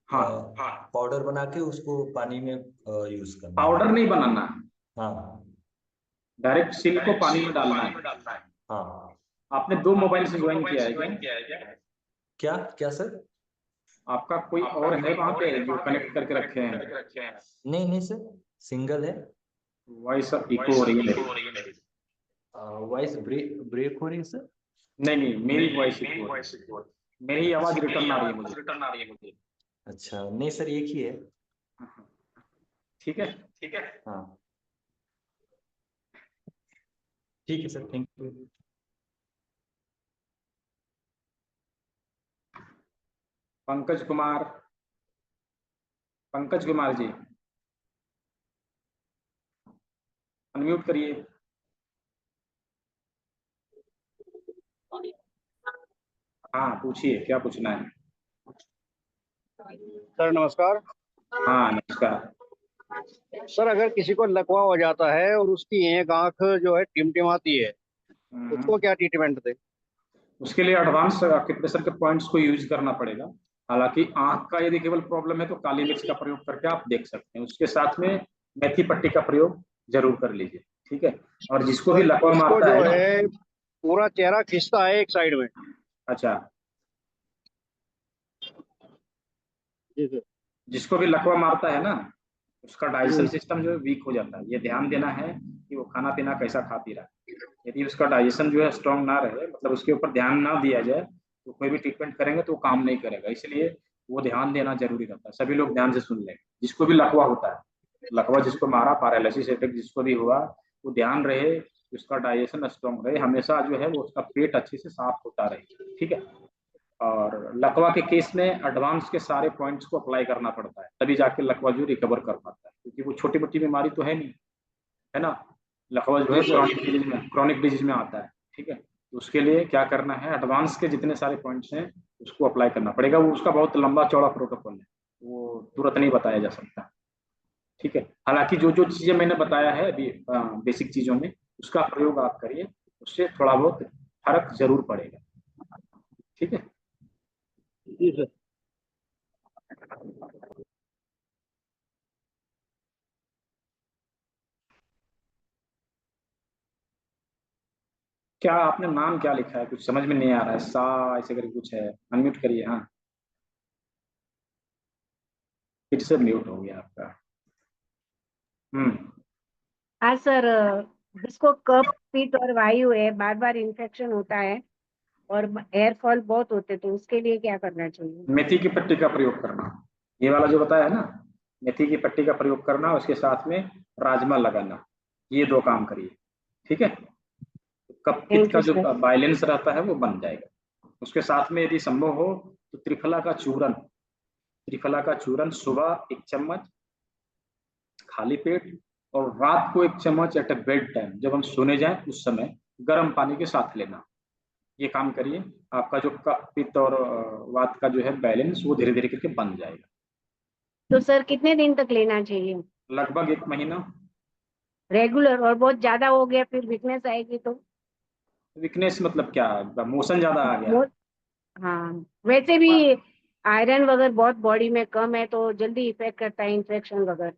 हाँ, पाउडर बना के उसको पानी में यूज करना है। पाउडर नहीं बनाना है, हाँ डायरेक्ट सिल को पानी में डालना है। हाँ। आपने 2 मोबाइल से ज्वाइन किया है क्या? क्या क्या सर? आपका कोई और है वहां पे जो कनेक्ट करके रखे हैं? नहीं नहीं सर, सिंगल है। वॉइस इको हो रही है मेरी। वॉइस ब्रेक हो रही है सर? नहीं नहीं, मेरी वॉइस इको हो रही है। मेरी आवाज रिटर्न आ रही है मुझे। अच्छा, नहीं सर, एक ही है। ठीक है। हाँ ठीक है sir, thank you. Pankaj Kumar ji, unmute करिए। हाँ, पूछिए, क्या पूछना है? सर नमस्कार। हाँ, नमस्कार। सर अगर किसी को लकवा हो जाता है और उसकी एक आंख जो है टिमटिमाती है, उसको क्या ट्रीटमेंट दे? उसके लिए एडवांस एक्यूप्रेशर के पॉइंट्स को यूज करना पड़ेगा। हालांकि आंख का यदि केवल प्रॉब्लम है तो काली मिर्च का प्रयोग करके आप देख सकते हैं। उसके साथ में मेथी पट्टी का प्रयोग जरूर कर लीजिए। ठीक है। और जिसको भी लकवा उसको मारता जो है ना, है पूरा चेहरा खिंचता है एक साइड में। अच्छा, जी सर। जिसको भी लकवा मारता है ना, उसका डाइजेशन सिस्टम जो है वीक हो जाता है। ये ध्यान देना है कि वो खाना पीना कैसा खा पी रहा है। यदि उसका डाइजेशन जो है स्ट्रांग ना रहे, मतलब उसके ऊपर ध्यान ना दिया जाए, तो कोई भी ट्रीटमेंट करेंगे तो वो काम नहीं करेगा। इसलिए वो ध्यान देना जरूरी रहता है। सभी लोग ध्यान से सुन लें। जिसको भी लकवा होता है, लकवा जिसको मारा, पैरालिसिस अटैक जिसको भी हुआ, वो ध्यान रहे कि उसका डाइजेशन स्ट्रांग रहे, हमेशा जो है वो उसका पेट अच्छे से साफ होता रहे। ठीक है। और लकवा के केस में एडवांस के सारे पॉइंट्स को अप्लाई करना पड़ता है, तभी जाके लकवा जो रिकवर कर पाता है, क्योंकि वो छोटी मोटी बीमारी तो है नहीं, है ना। लकवा जो है क्रॉनिक डिजीज में आता है। ठीक है। तो उसके लिए क्या करना है, एडवांस के जितने सारे पॉइंट्स हैं उसको अप्लाई करना पड़ेगा। वो उसका बहुत लंबा चौड़ा प्रोटोकॉल है, वो तुरंत नहीं बताया जा सकता। ठीक है। हालांकि जो जो चीजें मैंने बताया है अभी बेसिक चीजों में, उसका प्रयोग आप करिए, उससे थोड़ा बहुत फर्क जरूर पड़ेगा। ठीक है। जी सर। क्या आपने नाम क्या लिखा है? कुछ समझ में नहीं आ रहा है। सा ऐसे करके कुछ है, अनम्यूट करिए। हाँ, फिर से म्यूट हो गया आपका। हाँ सर, जिसको कफ पित्त और वायु है, बार बार इन्फेक्शन होता है और हेयर फॉल बहुत होते, तो उसके लिए क्या करना चाहिए? मेथी की पट्टी का प्रयोग करना, ये वाला जो बताया है ना, मेथी की पट्टी का प्रयोग करना, उसके साथ में राजमा लगाना, ये 2 काम करिए, ठीक है। कफ पित्त थैंक का यू जो सर। बैलेंस रहता है वो बन जाएगा। उसके साथ में यदि संभव हो तो त्रिफला का चूरन, त्रिफला का चूरन सुबह 1 चम्मच खाली पेट, और रात को 1 चम्मच एट ए बेड टाइम, जब हम सोने जाएं उस समय गर्म पानी के साथ लेना। ये काम करिए, आपका जो कफ पित्त और वात का जो है बैलेंस वो धीरे धीरे करके बन जाएगा। तो सर कितने दिन तक लेना चाहिए? लगभग 1 महीना। रेगुलर? और बहुत ज्यादा हो गया फिर वीकनेस आएगी तो? वीकनेस मतलब क्या, मोशन ज्यादा आ गया? बहुत, हाँ वैसे भी आयरन वगैरह बहुत बॉडी में कम है तो जल्दी इफेक्ट करता है, इन्फेक्शन वगैरह।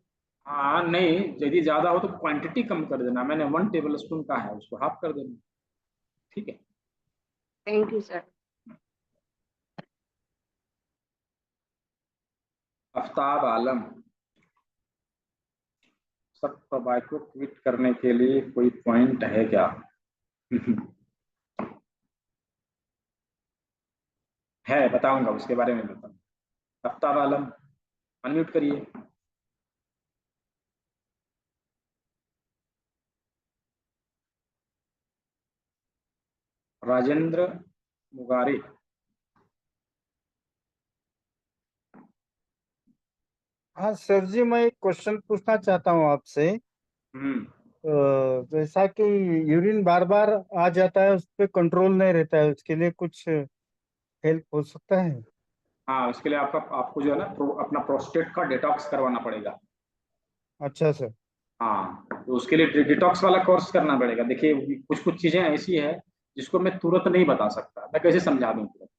हाँ नहीं, यदि ज्यादा हो तो क्वांटिटी कम कर देना, मैंने 1 टेबल स्पून का है उसको हाफ कर देना, ठीक है। Thank you sir. Aftab Alam, सब टोबैको क्विट करने के लिए कोई पॉइंट है क्या? है, बताऊंगा उसके बारे में बताऊंगा। आफ्ताब आलम अनम्यूट करिए। राजेंद्र मुगारे, हाँ सर जी, मैं एक क्वेश्चन पूछना चाहता हूँ आपसे। जैसा कि यूरिन बार बार आ जाता है, उस पर कंट्रोल नहीं रहता है, उसके लिए कुछ हेल्प हो सकता है? हाँ उसके लिए आपको जो है ना अपना प्रोस्टेट का डिटॉक्स करवाना पड़ेगा। अच्छा सर। हाँ तो उसके लिए डिटॉक्स वाला कोर्स करना पड़ेगा। देखिए कुछ कुछ चीजें ऐसी है जिसको मैं तुरंत नहीं बता सकता, मैं कैसे समझा दूं तुरंत,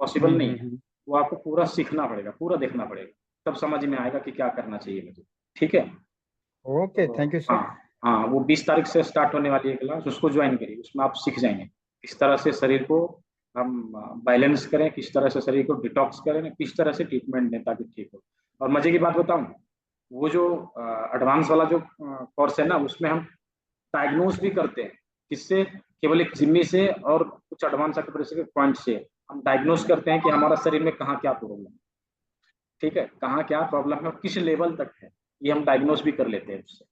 पॉसिबल नहीं है। वो आपको पूरा सीखना पड़ेगा, पूरा देखना पड़ेगा, तब समझ में आएगा कि क्या करना चाहिए मुझे, ठीक है। Okay, thank you sir. हाँ हाँ, वो 20 तारीख से स्टार्ट होने वाली है क्लास, उसको ज्वाइन करिए, उसमें आप सीख जाएंगे किस तरह से शरीर को हम बैलेंस करें, किस तरह से शरीर को डिटॉक्स करें, किस तरह से ट्रीटमेंट दें ताकि ठीक हो। और मजे की बात बताऊं, वो जो एडवांस वाला जो कोर्स है ना, उसमें हम डायग्नोस भी करते हैं, किससे, केवल एक जिम्मी से और कुछ एडवांस एक्यूप्रेशर के पॉइंट से हम डायग्नोस करते हैं कि हमारा शरीर में कहाँ क्या प्रॉब्लम है, ठीक है, कहाँ क्या प्रॉब्लम है और किस लेवल तक है, ये हम डायग्नोस भी कर लेते हैं उससे।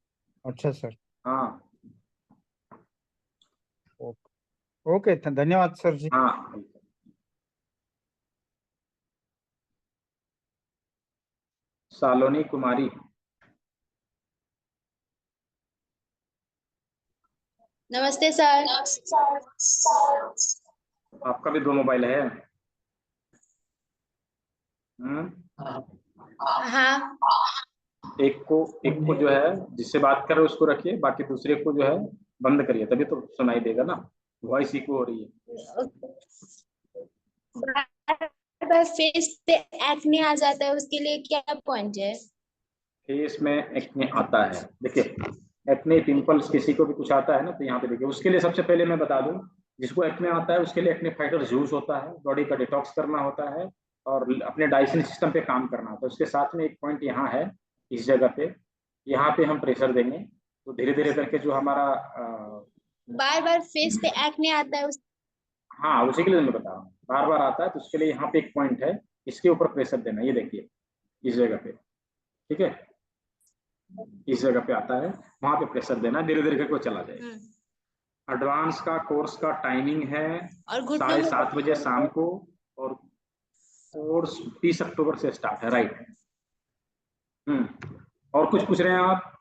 अच्छा सर। हाँ ओके, धन्यवाद सर जी। हाँ। सालोनी कुमारी, नमस्ते सर। आपका भी 2 मोबाइल है? हाँ। एक को जो है जिससे बात कर रहे हो उसको रखिए, बाकी दूसरे को जो है बंद करिए, तभी तो सुनाई देगा ना, वॉइस इको हो रही है। बार फेस पे एक्ने आ जाता है, उसके लिए क्या पॉइंट है? फेस में एक्ने आता है, देखिए एक्ने पिंपल्स किसी को भी कुछ आता है ना, तो यहाँ पे देखिए, उसके लिए सबसे पहले मैं बता दूं, जिसको एक्ने आता है उसके लिए एक्ने फाइटर जूस होता है, बॉडी का डिटॉक्स करना होता है और अपने डाइजेशन सिस्टम पे काम करना होता है। उसके साथ में एक पॉइंट यहाँ है, इस जगह पे, यहाँ पे हम प्रेशर देंगे तो धीरे धीरे करके जो हमारा बार बार फेस पे एक्ने आता है हाँ उसी के लिए मैं बता रहा हूँ, बार बार आता है तो उसके लिए यहाँ पे एक पॉइंट है, इसके ऊपर प्रेशर देना, ये देखिए इस जगह पे, ठीक है, इस जगह पे आता है, वहां पे प्रेशर देना, धीरे धीरे करके वो चला जाएगा। एडवांस का कोर्स का टाइमिंग है 7:30 बजे शाम को, और कोर्स 20 अक्टूबर से स्टार्ट है, राइट। और कुछ पूछ रहे हैं आप?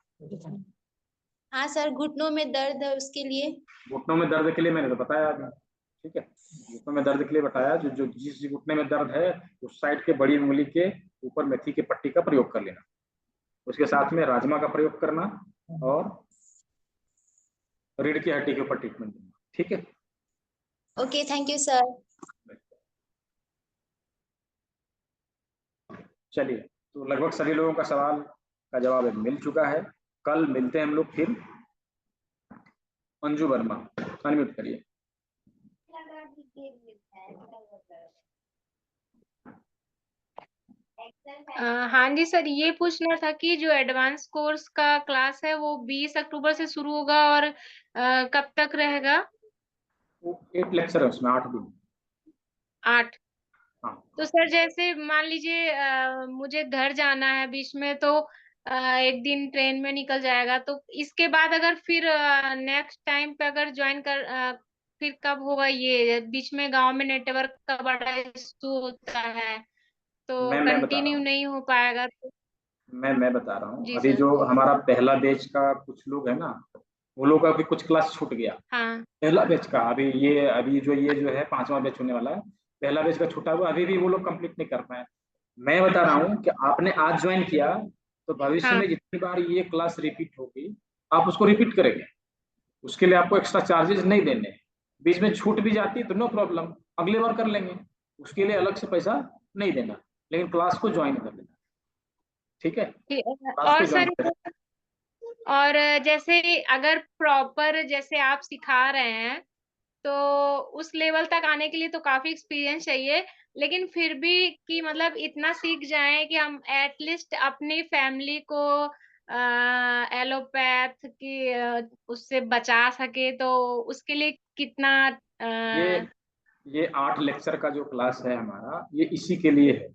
हाँ सर, घुटनों में दर्द है, उसके लिए? घुटनों में दर्द के लिए मैंने तो बताया अभी, ठीक है, घुटनों में दर्द के लिए बताया, जो जिस घुटने में दर्द है उस साइड के बड़ी उंगली के ऊपर मेथी की पट्टी का प्रयोग कर लेना, उसके साथ में राजमा का प्रयोग करना और रीढ़ की हड्डी के ऊपर ट्रीटमेंट देना, ठीक है। Okay, thank you sir. चलिए, तो लगभग सभी लोगों का सवाल का जवाब मिल चुका है। कल मिलते हैं हम लोग फिर। अंजू वर्मा अनम्यूट करिए। हाँ जी सर, ये पूछना था कि जो एडवांस कोर्स का क्लास है वो 20 अक्टूबर से शुरू होगा और कब तक रहेगा? वो 8 लेक्चर है उसमें, 8 दिन। 8। हाँ। तो सर जैसे मान लीजिए मुझे घर जाना है बीच में, तो एक दिन ट्रेन में निकल जाएगा, तो इसके बाद अगर फिर नेक्स्ट टाइम पे अगर ज्वाइन कर फिर कब होगा? ये बीच में गांव में नेटवर्क का बड़ा इशू होता है, तो मैं बता रहा कंटिन्यू हूँ, नहीं हो पाएगा तो। मैं बता रहा हूँ। जी अभी सर। जो हमारा पहला बैच का कुछ लोग है ना, वो लोग का अभी कुछ क्लास छूट गया। हाँ। पहला बैच का अभी जो है 5वां बैच होने वाला है, पहला बैच का छूटा हुआ, अभी भी वो लोग कंप्लीट नहीं कर पाए। मैं बता रहा हूँ कि आपने आज ज्वाइन किया तो भविष्य हाँ। में जितनी बार ये क्लास रिपीट होगी आप उसको रिपीट करेंगे, उसके लिए आपको एक्स्ट्रा चार्जेस नहीं देने। बीच में छूट भी जाती है तो नो प्रॉब्लम, अगले बार कर लेंगे, उसके लिए अलग से पैसा नहीं देना, लेकिन क्लास को ज्वाइन कर लेना। ठीक है, क्लास और को ज्वाइन सर करें। और जैसे अगर प्रॉपर जैसे आप सिखा रहे हैं, तो उस लेवल तक आने के लिए तो काफी एक्सपीरियंस चाहिए, लेकिन फिर भी कि मतलब इतना सीख जाएं कि हम एटलीस्ट अपनी फैमिली को एलोपैथ की उससे बचा सके, तो उसके लिए कितना ये ये 8 लेक्चर का जो क्लास है हमारा, ये इसी के लिए है।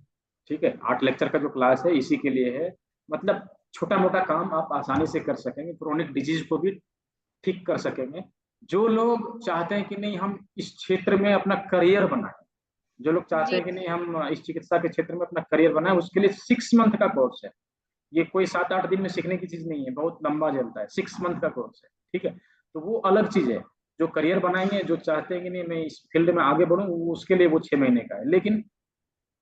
ठीक है, 8 लेक्चर का जो क्लास है इसी के लिए है। मतलब छोटा मोटा काम आप आसानी से कर सकेंगे, क्रोनिक डिजीज को भी ठीक कर सकेंगे। जो लोग चाहते हैं कि नहीं हम इस क्षेत्र में अपना करियर बनाएं, जो लोग चाहते जी। हैं कि नहीं हम इस चिकित्सा के क्षेत्र में अपना करियर बनाएं, उसके लिए 6 मंथ का कोर्स है। ये कोई 7-8 दिन में सीखने की चीज नहीं है, बहुत लंबा चलता है, 6 मंथ का कोर्स है। ठीक है, तो वो अलग चीज है। जो करियर बनाएंगे, जो चाहते हैं कि नहीं मैं इस फील्ड में आगे बढ़ूं, उसके लिए वो 6 महीने का है। लेकिन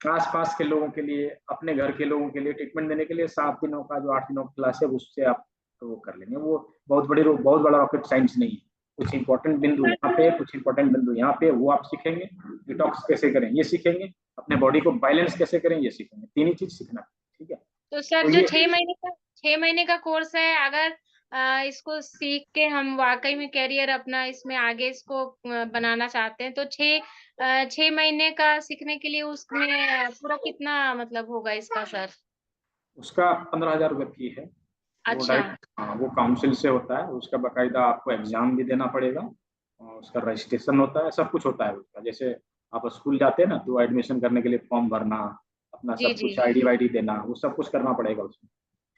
आसपास के लोगों के लिए, अपने घर के लोगों के लिए ट्रीटमेंट देने के लिए 7 दिनों का जो 8 दिनों का क्लास है उससे आप वो कर लेंगे। वो बहुत बड़ा रॉकेट साइंस नहीं है। कुछ इंपॉर्टेंट बिंदु यहाँ पे, कुछ इंपॉर्टेंट बिंदु यहाँ पे, वो आप सीखेंगे। डिटॉक्स कैसे करें ये सीखेंगे, अपने बॉडी को बैलेंस कैसे करें ये सीखेंगे। 3 ही चीज सीखना। ठीक है, तो सर तो जो ये 6 महीने का कोर्स है, अगर इसको सीख के हम वाकई में करियर अपना इसमें आगे इसको बनाना चाहते हैं, तो 6 महीने का सीखने के लिए उसमें पूरा कितना मतलब होगा इसका सर? उसका 15,000 रुपये फी है। वो अच्छा। डायरेक्ट, हाँ, वो काउंसिल से होता है। उसका बाकायदा आपको एग्जाम भी देना पड़ेगा, और उसका रजिस्ट्रेशन होता है, सब कुछ होता है उसका। जैसे आप स्कूल जाते हैं ना, तो एडमिशन करने के लिए फॉर्म भरना, अपना जी सब जी। कुछ आईडी वाईडी देना, वो सब कुछ करना पड़ेगा उसमें।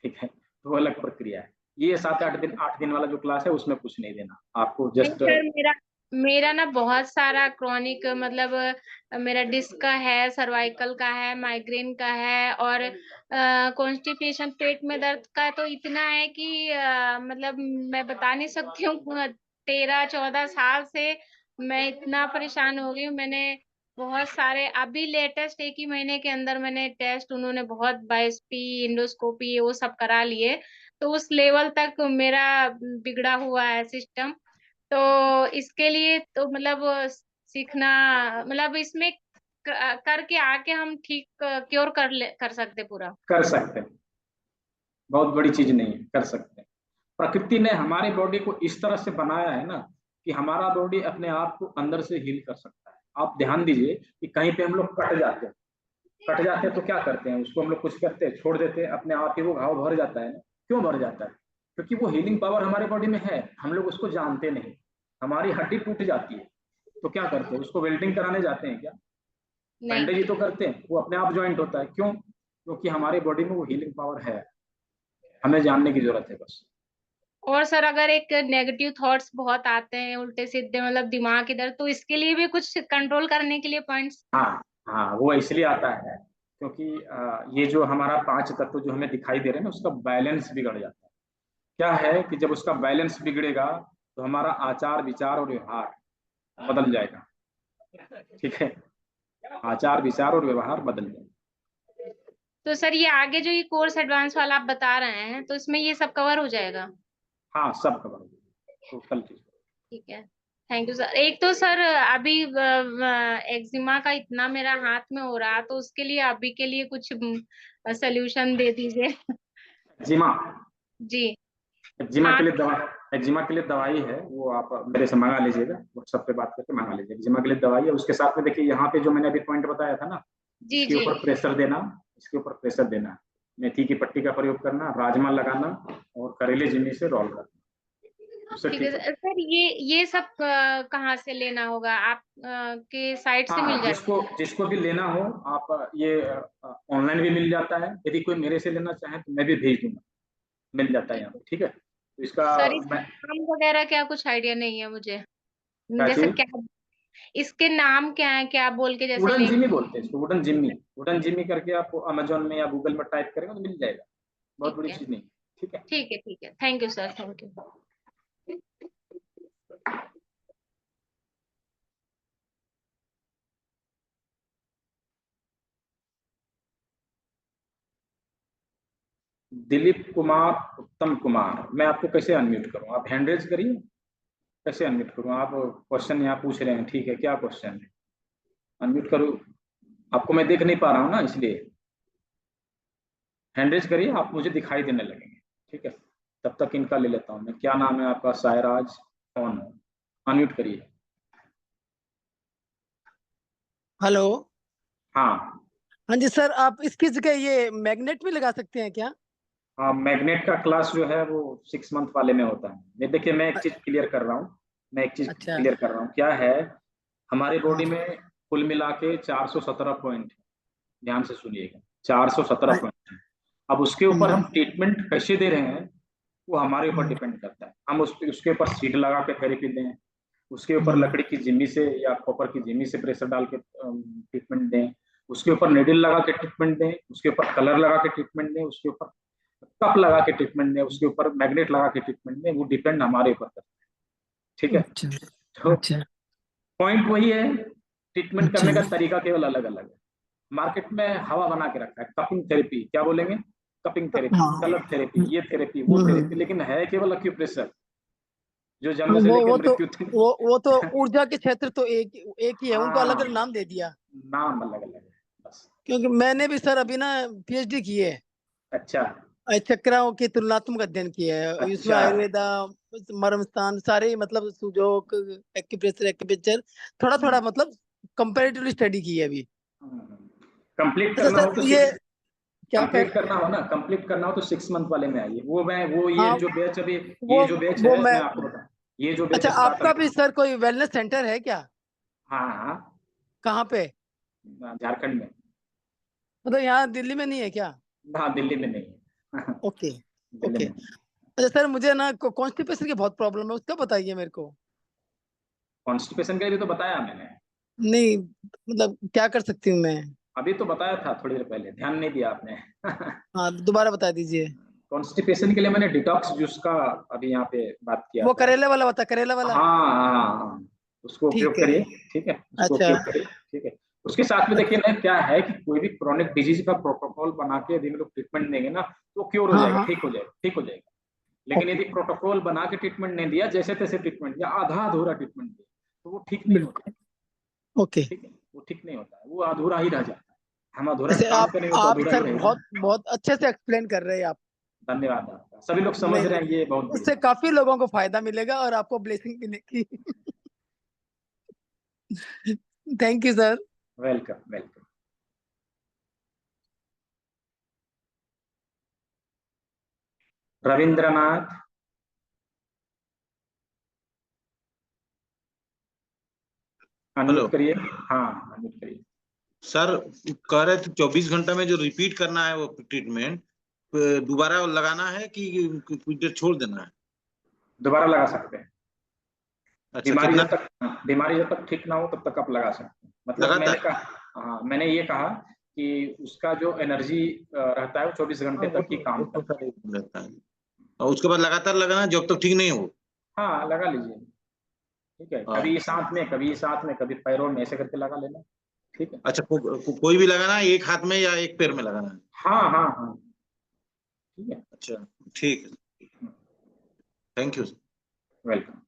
ठीक है, तो वो अलग प्रक्रिया है। ये 7-8 दिन वाला जो क्लास है उसमें कुछ नहीं देना आपको, नहीं जस्ट। सर, मेरा मेरा ना बहुत सारा क्रॉनिक मतलब मेरा डिस्क का है, सर्वाइकल का है, माइग्रेन का है, और कॉन्स्टिपेशन, पेट में दर्द का तो इतना है कि मतलब मैं बता नहीं सकती हूँ। 13-14 साल से मैं इतना परेशान हो गई हूँ। मैंने बहुत सारे अभी लेटेस्ट 1 ही महीने के अंदर मैंने टेस्ट, उन्होंने बहुत बायोप्सी, इंडोस्कोपी वो सब करा लिए, तो उस लेवल तक मेरा बिगड़ा हुआ है सिस्टम। तो इसके लिए तो मतलब सीखना, मतलब इसमें करके आके हम ठीक क्योर कर सकते पूरा। कर सकते हैं, बहुत बड़ी चीज नहीं है, कर सकते हैं। प्रकृति ने हमारी बॉडी को इस तरह से बनाया है ना, कि हमारा बॉडी अपने आप को अंदर से हील कर सकता है। आप ध्यान दीजिए कि कहीं पे हम लोग कट जाते हैं तो क्या करते हैं, उसको हम लोग कुछ करते हैं, छोड़ देते हैं, अपने आप ही वो घाव भर जाता है। क्यों भर जाता है? क्योंकि वो हीलिंग पावर हमारे बॉडी में है, हम लोग उसको जानते नहीं। हमारी हड्डी टूट जाती है तो क्या करते हैं, उसको वेल्डिंग कराने जाते हैं क्या? बैंडेज ही तो करते हैं, वो अपने आप ज्वाइंट होता है। क्यों? क्योंकि हमारे बॉडी में वो हीलिंग पावर है, हमें जानने की जरूरत है बस। और सर अगर एक नेगेटिव थॉट्स बहुत आते हैं उल्टे सीधे, मतलब दिमाग इधर, तो इसके लिए भी कुछ कंट्रोल करने के लिए पॉइंट्स? हाँ हाँ, वो इसलिए आता है क्योंकि ये जो हमारा 5 तत्व जो हमें दिखाई दे रहे हैं ना, उसका बैलेंस बिगड़ जाता है। क्या है कि जब उसका बैलेंस बिगड़ेगा तो हमारा आचार विचार और व्यवहार बदल जाएगा। ठीक है, आचार विचार और व्यवहार बदल जाएगा। तो सर ये आगे जो ये कोर्स एडवांस वाला आप बता रहे हैं, तो इसमें ये सब कवर हो जाएगा? हाँ, सब कवर हो जाएगा, टोटल चीज। ठीक है, थैंक यू सर। एक तो सर अभी एक्जिमा का इतना मेरा हाथ में हो रहा, तो उसके लिए अभी के लिए कुछ सोल्यूशन दे दीजिए। एक्जिमा, जी। एक्जिमा के हाँ लिए दवा, एक्जिमा के लिए दवाई है, वो आप मेरे से मंगा लीजिएगा, व्हाट्सएप पे बात करके मंगा लीजिएगा। एक्जिमा के लिए दवाई है, उसके साथ में देखिए यहाँ पे जो मैंने अभी पॉइंट बताया था ना, जी इसके जी। ऊपर प्रेशर देना, इसके ऊपर प्रेशर देना, मेथी की पट्टी का प्रयोग करना, राजमा लगाना और करेले झिल्ली से रोल करना। ठीक है सर, ये सब कहाँ से लेना होगा? आप के साइट से मिल जाएगा? जिसको भी लेना हो आप ये ऑनलाइन भी मिल जाता है, यदि कोई मेरे से लेना चाहे तो मैं भी भेज दूंगा, मिल जाता है यहाँ पे। ठीक है, तो इसका सर नाम वगैरह क्या कुछ आइडिया नहीं है मुझे, जैसे क्या इसके नाम क्या है, क्या बोल के जैसे वुडन जिम्मी बोलते हैं इसको, वुडन जिम्मी करके आप अमेजोन में या गूगल में टाइप करेंगे तो मिल जाएगा, बहुत बड़ी चीज नहीं। ठीक है, ठीक है, ठीक है, thank you sir, thank you. Dilip Kumar, उत्तम कुमार, मैं आपको कैसे अनम्यूट करूं? आप हैंड रेज करिए, कैसे अनम्यूट करूं? आप क्वेश्चन यहाँ पूछ रहे हैं, ठीक है, क्या क्वेश्चन है? अनम्यूट करूं, आपको मैं देख नहीं पा रहा हूं ना, इसलिए हैंड रेज करिए, आप मुझे दिखाई देने लगेंगे। ठीक है, तब तक इनका ले लेता हूं मैं। क्या नाम है आपका? सायराज, कौन? अनम्यूट करिए। हेलो। हाँ हाँ जी सर, आप इसकी जगह ये मैग्नेट भी लगा सकते हैं क्या? हाँ, मैग्नेट का क्लास जो है वो 6 मंथ वाले में होता है। मैं देखिए, मैं एक चीज क्लियर कर रहा हूँ, अच्छा। क्लियर कर रहा हूँ। क्या है, हमारे बॉडी में कुल मिला के 417 पॉइंट, ध्यान से सुनिएगा, 417 पॉइंट है। अब उसके ऊपर हम ट्रीटमेंट कैसे दे रहे हैं वो हमारे ऊपर डिपेंड करता है। हम उसके ऊपर सीड लगा के थेरेपी दें, उसके ऊपर लकड़ी की जिम्मी से या कॉपर की जिम्मी से प्रेशर डाल के ट्रीटमेंट दें, उसके ऊपर निडल लगा के ट्रीटमेंट दें, उसके ऊपर कलर लगा के ट्रीटमेंट दें, उसके ऊपर कप लगा के ट्रीटमेंट दें, उसके ऊपर मैग्नेट लगा के ट्रीटमेंट दें, वो डिपेंड हमारे ऊपर करता है। ठीक है, तो पॉइंट वही है, ट्रीटमेंट करने का तरीका केवल अलग अलग है। मार्केट में हवा बना के रखा है, कपिंग थेरेपी, क्या बोलेंगे? कपिंग थेरेपी, कलर थेरेपी, ये थेरेपी, वो थेरेपी, लेकिन है केवल एक्यूप्रेशर, जो जन्म से लेकर मृत्यु तक। वो तो ऊर्जा के क्षेत्र तो एक ही है, उनको अलग अलग नाम दे दिया, नाम अलग अलग है बस। क्योंकि मैंने भी सर अभी ना पीएचडी की है। अच्छा, चक्राओं की तुलनात्मक अध्ययन किया है, इसमें आयुर्वेदा, मर्म स्थान सारे, मतलब सुजोक, एक्यूप्रेशर थोड़ा थोड़ा मतलब कंपैरेटिवली स्टडी की है अभी। कंप्लीट अच्छा करना हो सर, तो ये क्या कंप्लीट करना हो ना, कंप्लीट करना हो तो 6 मंथ वाले में आइए। ये जो बैच अभी, वो ये जो बैच वो है, मैं मैं आपको बता, ये जो बैच अच्छा, स्टार्ट, आपका भी सर कोई वेलनेस सेंटर है क्या? हाँ हाँ, कहाँ पे? झारखंड में। मतलब यहाँ दिल्ली में नहीं है क्या? हाँ, दिल्ली में नहीं है। Okay Delhi okay. में। अच्छा सर, मुझे ना कॉन्स्टिपेशन की बहुत प्रॉब्लम है, उसका बताइए मेरे को। कॉन्स्टिपेशन का भी तो बताया मैंने। नहीं, मतलब क्या कर सकती हूँ मैं? अभी तो बताया था थोड़ी देर पहले, ध्यान नहीं दिया आपने। हाँ, दोबारा बता दीजिए। कॉन्स्टिपेशन के लिए मैंने डिटॉक्स जूस का अभी यहाँ पे बात किया वो था। करेला वाला बता, करेला वाला। हाँ हाँ हाँ, उसको उपयोग ठीक है। करिए। ठीक है, उसको अच्छा। उपयोग करिए। ठीक है, उसके साथ में देखिए ना, क्या है कि कोई भी क्रोनिक डिजीज का प्रोटोकॉल बना के यदि हम लोग ट्रीटमेंट देंगे ना, तो क्योर हो हाँ जाएगा, हाँ। ठीक हो जाएगा, ठीक हो जाएगा। लेकिन यदि प्रोटोकॉल बना के ट्रीटमेंट नहीं दिया, जैसे तैसे ट्रीटमेंट दिया, आधा अधूरा ट्रीटमेंट दिया, तो वो ठीक नहीं होता। ओके। ठीक है, वो ठीक नहीं होता है, वो अधूरा ही रह जाता है। हम अधूरा ऐसे काम आप करेंगे तो आप अधूरा ही सर रहेगा। बहुत बहुत अच्छे से एक्सप्लेन कर रहे हैं आप। धन्यवाद आपका, सभी लोग समझ रहे हैं, ये बहुत बढ़िया। उससे काफी लोगों को फायदा मिलेगा और आपको ब्लेसिंग मिलेगी। Thank you sir. Welcome welcome. Rabindranath, unmute करिए। हाँ, अनम्यूट करिए। सर कह रहे थे 24 घंटा में जो रिपीट करना है वो ट्रीटमेंट दोबारा लगाना है कि कुछ देर छोड़ देना है? दोबारा लगा सकते हैं। अच्छा, बीमारी जब तक ठीक ना हो तब तक आप लगा सकते हैं। मतलब मैंने कहा, हाँ, मैंने ये कहा कि उसका जो एनर्जी रहता है वो 24 घंटे तक ही काम करता है, और उसके बाद लगातार लगाना जब तक ठीक नहीं हो। हाँ, लगा लीजिए। ठीक है, कभी इस हाथ में, कभी इस हाथ में, कभी पैरों में, ऐसे करके लगा लेना। ठीक है। अच्छा, कोई भी लगाना है, एक हाथ में या एक पैर में लगाना है? हाँ हाँ हाँ, ठीक है। अच्छा, ठीक है, thank you. Welcome.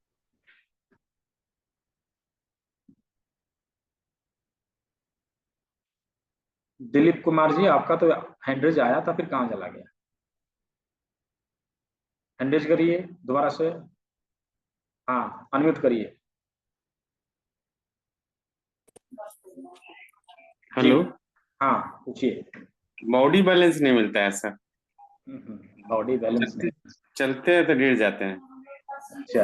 Dilip Kumar ji, आपका तो हैंडरेज आया था, फिर कहाँ चला गया? हैंडरेज करिए दोबारा से। हाँ, अनम्यूट करिए। हेलो। हाँ, पूछिए। बॉडी बैलेंस नहीं मिलता है सर। बॉडी बैलेंस नहीं। चलते हैं तो गिर जाते हैं। अच्छा,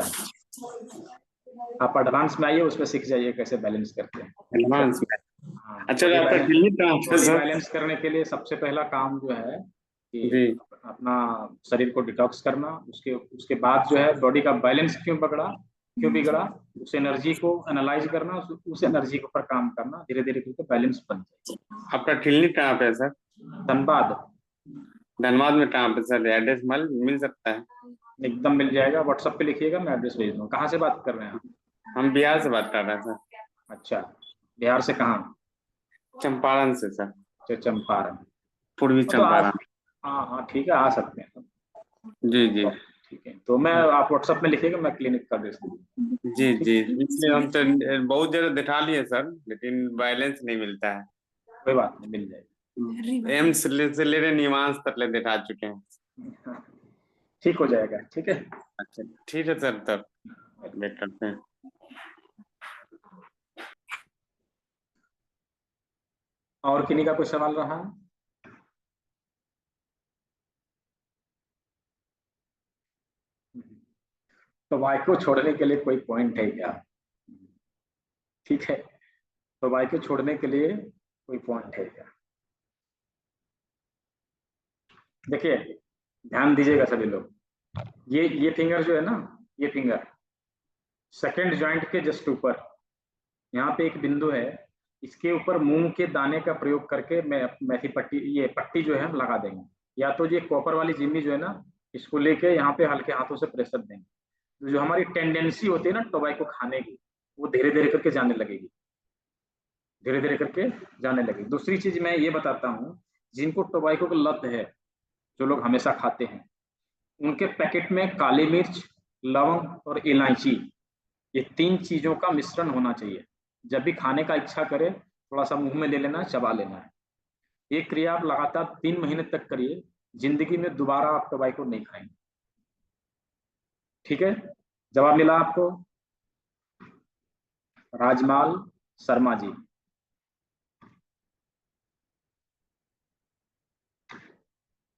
आप एडवांस में आइए, उसमें सीख जाइए कैसे बैलेंस करते हैं। एडवांस में। हाँ, अच्छा, बॉडी आपका बैलेंस, क्लिनिक कहाँ पे बॉडी सर? बैलेंस करने के लिए सबसे पहला काम जो है कि जी। अपना शरीर को डिटॉक्स करना, उसके बाद जो है बॉडी का बैलेंस क्यों बिगड़ा, उस एनर्जी को एनालाइज करना, उस एनर्जी के ऊपर काम करना, धीरे धीरे करके बैलेंस बन जाए। आपका क्लिनिक कहाँ पे है सर? धनबाद। धनबाद में कहाँ पे सर? एड्रेस मिल सकता है? एकदम मिल जाएगा, व्हाट्सएप पे लिखिएगा, मैं एड्रेस भेज दूँगा। कहाँ से बात कर रहे हैं आप? हम बिहार से बात कर रहे हैं सर। अच्छा, बिहार से कहाँ? चंपारण से सर। अच्छा, चंपारण, पूर्वी तो चंपारण। हाँ ठीक है, आ सकते हैं। जी जी ठीक है, तो मैं आप व्हाट्सएप में लिखिएगा, मैं क्लिनिक का एड्रेस दे दूँगा। जी जी। इसलिए हम तो बहुत जगह दिखा लिए सर, लेकिन बैलेंस नहीं मिलता है। कोई बात नहीं, मिल जाएगा। एम्स से ले रहे निवांस तक ले दिखा चुके हैं। ठीक हो जाएगा। ठीक है, अच्छा ठीक है सर, तब वेट करते हैं। और किन्हीं का कोई सवाल रहा? तो बाइक को छोड़ने के लिए कोई पॉइंट है क्या? ठीक है, तो बाइक को छोड़ने के लिए कोई पॉइंट है क्या? देखिए, ध्यान दीजिएगा सभी लोग, ये फिंगर जो है ना, ये फिंगर सेकंड जॉइंट के जस्ट ऊपर, यहाँ पे एक बिंदु है, इसके ऊपर मूंग के दाने का प्रयोग करके मेथी पट्टी, ये पट्टी जो है हम लगा देंगे, या तो ये कॉपर वाली जिम्मी जो है ना, इसको लेके यहाँ पे हल्के हाथों से प्रेशर देंगे, तो जो हमारी टेंडेंसी होती है ना टोबैको खाने की, वो धीरे धीरे करके जाने लगेगी, धीरे धीरे करके जाने लगेगी। दूसरी चीज मैं ये बताता हूँ, जिनको टोबैको की लत है, जो लोग हमेशा खाते हैं, उनके पैकेट में काली मिर्च, लवंग और इलायची, ये 3 चीजों का मिश्रण होना चाहिए। जब भी खाने का इच्छा करे, थोड़ा सा मुंह में ले लेना है, चबा लेना है। ये क्रिया आप लगातार 3 महीने तक करिए, जिंदगी में दोबारा आप टोबैको नहीं खाएंगे। ठीक है, जवाब मिला आपको? राजमाल शर्मा जी।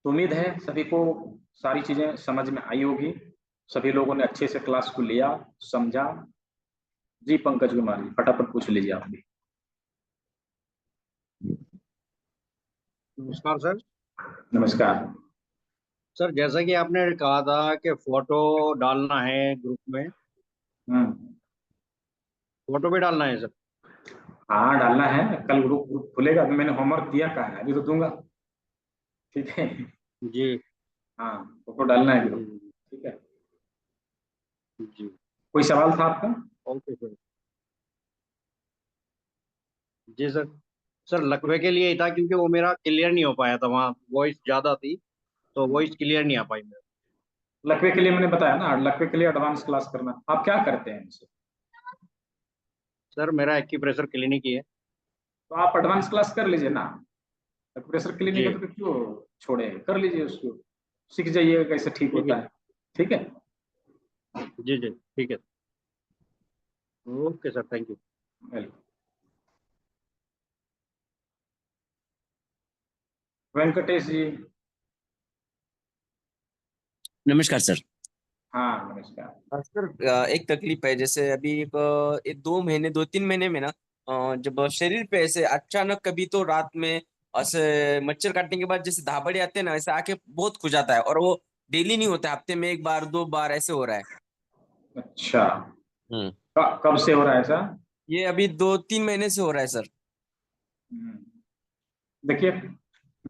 तो उम्मीद है सभी को सारी चीजें समझ में आई होगी, सभी लोगों ने अच्छे से क्लास को लिया, समझा। जी पंकज कुमार जी, फटाफट पूछ लीजिए आप भी। नमस्कार सर। नमस्कार सर, जैसा कि आपने कहा था कि फोटो डालना है ग्रुप में, फोटो भी डालना है सर? हाँ डालना है, कल ग्रुप खुलेगा, अभी मैंने होमवर्क दिया कहा है, अभी तो दूंगा। ठीक है जी। हाँ, फोटो डालना है ग्रुप। ठीक है जी। कोई सवाल था आपका? Okay sir. जी सर। सर लकवे के लिए ही था, क्योंकि वो मेरा क्लियर नहीं हो पाया था, वहाँ वॉइस ज्यादा थी तो वॉइस क्लियर नहीं आ पाई मेरा। लकवे के लिए मैंने बताया ना, लकवे के लिए एडवांस क्लास करना। आप क्या करते हैं इनसे? सर मेरा एक्यूप्रेशर क्लिनिक ही है। तो आप एडवांस क्लास कर लीजिए ना, एक्यूप्रेशर क्लिनिक जी। है तो क्यों छोड़े, कर लीजिए उसको, सीख जाइएगा कैसे ठीक होता है। ठीक है जी जी ठीक है। Okay sir, thank you. Welcome. Venkatesh ji. नमस्कार सर। हाँ नमस्कार। सर एक तकलीफ है, जैसे अभी एक 2 महीने में ना, जब शरीर पे ऐसे अचानक कभी तो रात में ऐसे मच्छर काटने के बाद जैसे धाबड़े आते हैं ना, वैसे आके बहुत खुजाता है, और वो डेली नहीं होता है, हफ्ते में 1 बार 2 बार ऐसे हो रहा है। अच्छा, कब से हो रहा है ऐसा? ये अभी 2-3 महीने से हो रहा है सर। देखिए,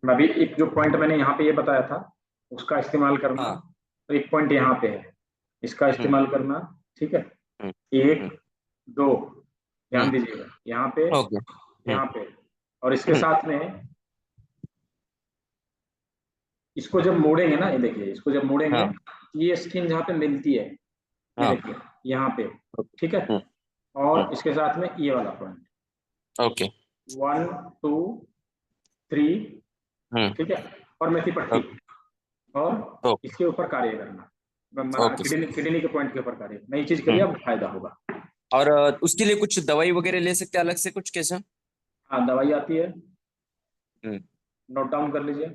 अभी एक जो पॉइंट मैंने यहाँ पे ये बताया था, उसका इस्तेमाल करना। तो एक पॉइंट यहाँ पे है, इसका इस्तेमाल करना। ठीक है, 1 2 ध्यान दीजिएगा, यहाँ पे यहाँ पे, और इसके साथ में इसको जब मोड़ेंगे ना, ये देखिए, इसको जब मोड़ेंगे, ये स्किन जहाँ पे मिलती है, ये देखिए यहाँ पे। ठीक है, और इसके साथ में ये वाला पॉइंट। ओके 1 2 3। ठीक है, और मेथी पट्टी, और इसके ऊपर कार्य करना, किडनी के पॉइंट के ऊपर कार्य, नई चीज करिए, आपको फायदा होगा। और उसके लिए कुछ दवाई वगैरह ले सकते हैं अलग से कुछ, कैसा? हाँ दवाई आती है, नोट डाउन कर लीजिए।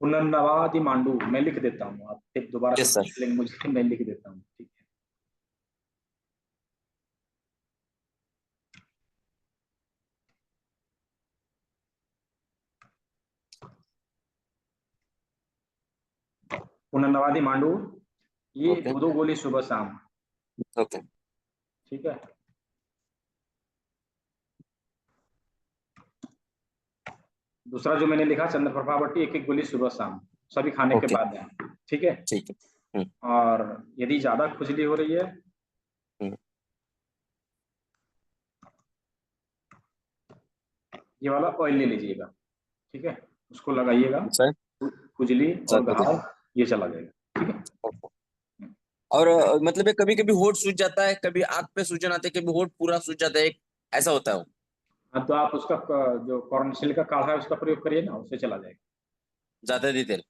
पुनर्नवादि मांडू, मैं लिख देता हूँ, आप फिर दोबारा से पूछ लेंगे मुझसे, मैं लिख देता हूँ, ठीक है। पुनर्नवादि मांडू, ये 2-2 गोली सुबह शाम। ओके, ठीक है। दूसरा जो मैंने लिखा चंद्रप्रभा बट्टी, 1-1 गोली सुबह शाम, सभी खाने के बाद है। ठीक है। ठीक है। और यदि ज्यादा खुजली हो रही है ये वाला ऑयल ले लीजिएगा, ठीक है, उसको लगाइएगा, खुजली और घाव ये चला जाएगा। ठीक है। और मतलब कभी कभी होठ सूज जाता है, कभी आंख पे सूजन आते है, कभी होठ पूरा सूज जाता है, ऐसा होता है। हाँ, तो आप उसका जो कॉर्नसिल का काढ़ा है उसका प्रयोग करिए ना, उससे चला जाएगा। ज्यादा डिटेल?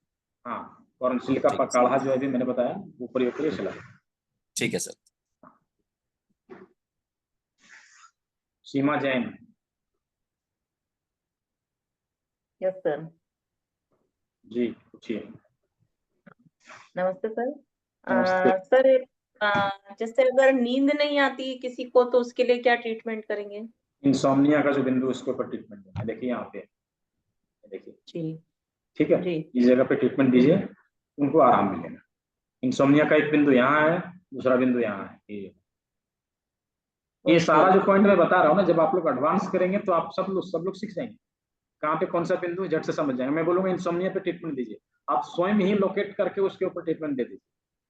हाँ, कॉर्नसिल का काढ़ा जो अभी मैंने बताया वो प्रयोग करिए, चला जाएगा। ठीक है sir. Seema Jain. Yes sir. जी पूछिए। नमस्ते सर। नमस्ते। सर जैसे अगर नींद नहीं आती किसी को तो उसके लिए क्या ट्रीटमेंट करेंगे? इंसोम्निया का जो बिंदु, उसके ऊपर ट्रीटमेंट देना है। देखिए यहाँ पे, देखिए, ठीक है, इस जगह पे ट्रीटमेंट दीजिए, उनको आराम मिलेगा। इंसोम्निया का एक बिंदु यहाँ है, दूसरा बिंदु यहाँ है। ये सारा जो पॉइंट मैं बता रहा हूँ ना, जब आप लोग एडवांस करेंगे तो आप सब लोग सीख जाएंगे कहाँ पे कौन सा बिंदु, झट से समझ जाएंगे। मैं बोलूंगा इंसोम्निया पे ट्रीटमेंट दीजिए, आप स्वयं ही लोकेट करके उसके ऊपर ट्रीटमेंट दे दीजिए,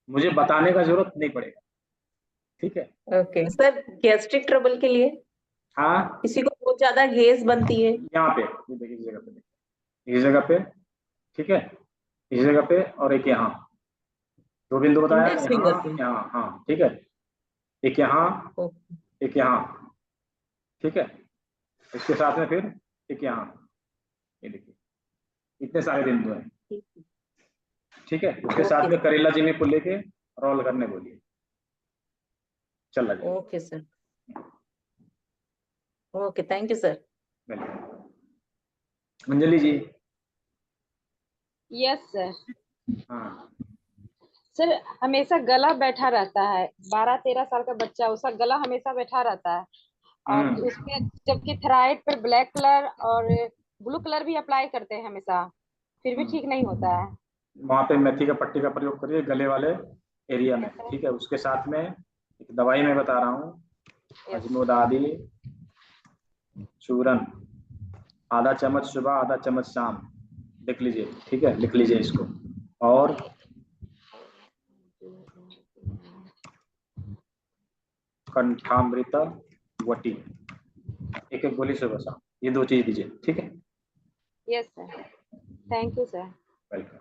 मुझे बताने का जरूरत नहीं पड़ेगा। ठीक है। ओके सर, गैस्ट्रिक ट्रबल के लिए? हाँ, किसी को बहुत ज्यादा गैस बनती है? यहाँ पे देखिए, इस जगह पे देखिए, इस जगह पे, ठीक है, इस जगह पे, और एक यहाँ, 2 बिंदु बताया, यहाँ, हाँ, ठीक है, एक यहाँ, एक यहाँ, ठीक है, इसके साथ में फिर एक यहाँ, ये देखिए, इतने सारे बिंदु हैं। ठीक है, उसके साथ में करेला जी में को लेके रोल करने बोलिए, चल रहा। Okay sir, okay, thank you sir. Anjali ji. Yes sir. हाँ सर, हमेशा गला बैठा रहता है, 12-13 साल का बच्चा, उसका गला हमेशा बैठा रहता है, और उसमें जबकि थराइड पे ब्लैक कलर और ब्लू कलर भी अप्लाई करते हैं हमेशा, फिर भी ठीक नहीं होता है। वहाँ पे मेथी का पट्टी का प्रयोग करिए गले वाले एरिया में। ठीक है, उसके साथ में एक दवाई मैं बता रहा हूँ, अजमोदादी चूरन, आधा चम्मच सुबह, आधा चम्मच शाम, लिख लीजिए। ठीक है, लिख लीजिए इसको। और कंठामृता वटी, 1-1 गोली सुबह शाम, ये 2 चीज दीजिए। ठीक है। Yes sir, thank you sir. Welcome.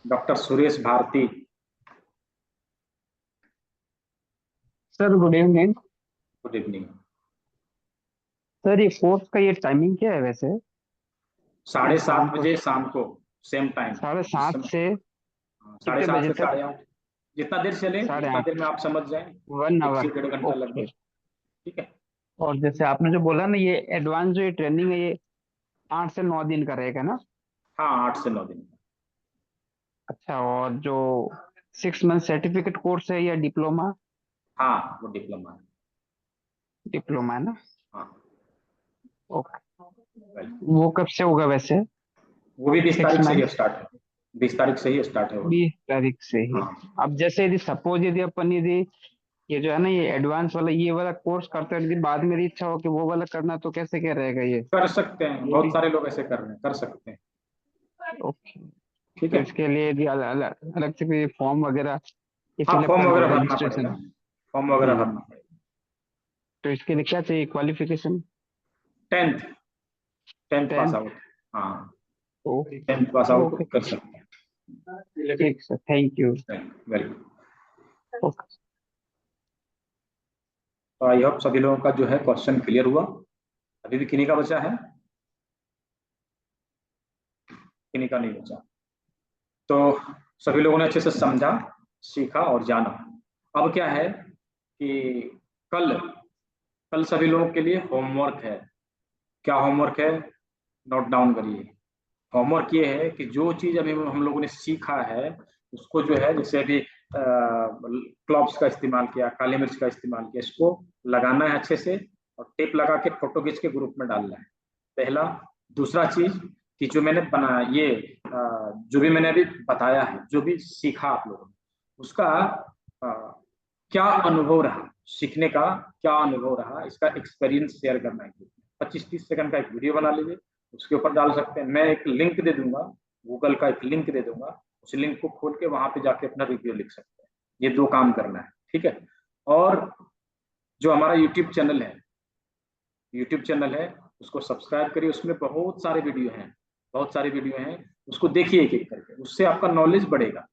Doctor Suresh Bharti. Sir good evening. Good evening sir, ये कोर्स का ये टाइमिंग क्या है वैसे? 7:30 बजे शाम को, सेम टाइम, 7:30 से 7:30 से 8:30, जितना देर चले उतना देर में आप समझ जाए, 1 आवर, 1 घंटा लगभग। ठीक है। और जैसे आपने जो बोला ना, ये एडवांस जो ये ट्रेनिंग है, ये 8 से 9 दिन का रहेगा ना? हाँ, 8 से 9 दिन। अच्छा, और जो 6 मंथ सर्टिफिकेट कोर्स है या डिप्लोमा? हाँ, वो डिप्लोमा है। डिप्लोमा है ना? हाँ। ओके, वो कब से होगा वैसे? वो भी 20 तारीख से ही स्टार्ट है, 20 तारीख से ही स्टार्ट है। 20 तारीख से ही। अब जैसे यदि सपोज यदि अपन यदि ये जो है ना, ये एडवांस वाला ये वाला कोर्स करते हैं, यदि बाद में इच्छा हो कि वो वाला करना, तो कैसे क्या रहेगा? ये कर सकते हैं, बहुत सारे लोग ऐसे कर रहे हैं, कर सकते हैं। ओके, ठीक तो है। इसके लिए यदि अलग से कोई फॉर्म वगैरह? हाँ, फॉर्म वगैरह भरना पड़ेगा, फॉर्म वगैरह भरना पड़ेगा। तो इसके लिए क्या चाहिए क्वालिफिकेशन? 10th pass out. हाँ, 10th पास आउट कर सकते हैं। ठीक sir, thank you. Welcome. Okay, तो आई होप सभी लोगों का जो है क्वेश्चन क्लियर हुआ। अभी भी किन्हीं का बचा है? किन्हीं का नहीं बचा। तो सभी लोगों ने अच्छे से समझा, सीखा और जाना। अब क्या है कि कल कल सभी लोगों के लिए होमवर्क है। क्या होमवर्क है, नोट डाउन करिए। होमवर्क ये है कि जो चीज अभी हम लोगों ने सीखा है उसको जो है, जैसे अभी क्लॉव्स का इस्तेमाल किया, काली मिर्च का इस्तेमाल किया, इसको लगाना है अच्छे से और टेप लगा के फोटो खींच के ग्रुप में डालना है, पहला। दूसरा चीज कि जो मैंने बनाया, ये जो भी मैंने अभी बताया है, जो भी सीखा आप लोगों ने, उसका क्या अनुभव रहा, सीखने का क्या अनुभव रहा, इसका एक्सपीरियंस शेयर करना है। 25-30 सेकंड का एक वीडियो बना लीजिए, उसके ऊपर डाल सकते हैं। मैं एक लिंक दे दूंगा, गूगल का एक लिंक दे दूंगा, उस लिंक को खोल के वहां पे जाके अपना रिव्यू लिख सकते हैं। ये 2 काम करना है, ठीक है। और जो हमारा यूट्यूब चैनल है उसको सब्सक्राइब करिए, उसमें बहुत सारे वीडियो हैं, उसको देखिए एक एक करके, उससे आपका नॉलेज बढ़ेगा,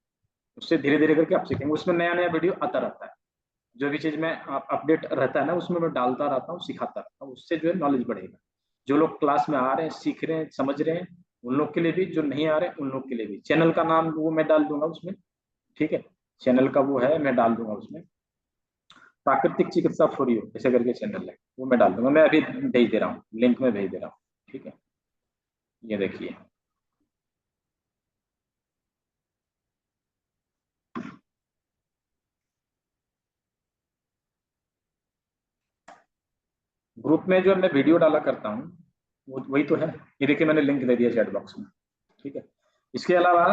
उससे धीरे धीरे करके आप सीखेंगे। उसमें नया नया वीडियो आता रहता है, जो भी चीज में अपडेट रहता है ना, उसमें मैं डालता रहता हूँ, सिखाता रहता हूँ, उससे जो है नॉलेज बढ़ेगा। जो लोग क्लास में आ रहे हैं, सीख रहे हैं, समझ रहे हैं, उन लोग के लिए भी, जो नहीं आ रहे उन लोग के लिए भी। चैनल का नाम वो मैं डाल दूंगा उसमें, ठीक है, चैनल का वो है, मैं डाल दूंगा उसमें, प्राकृतिक चिकित्सा फॉर यू ऐसे करके चैनल है, वो मैं डाल दूंगा। मैं अभी भेज दे रहा हूँ, लिंक में भेज दे रहा हूँ, ठीक है। ये देखिए, ग्रुप में जो मैं वीडियो डाला करता हूँ वो वही तो है। ये देखिए, मैंने लिंक दे दिया चैट बॉक्स में, ठीक है। इसके अलावा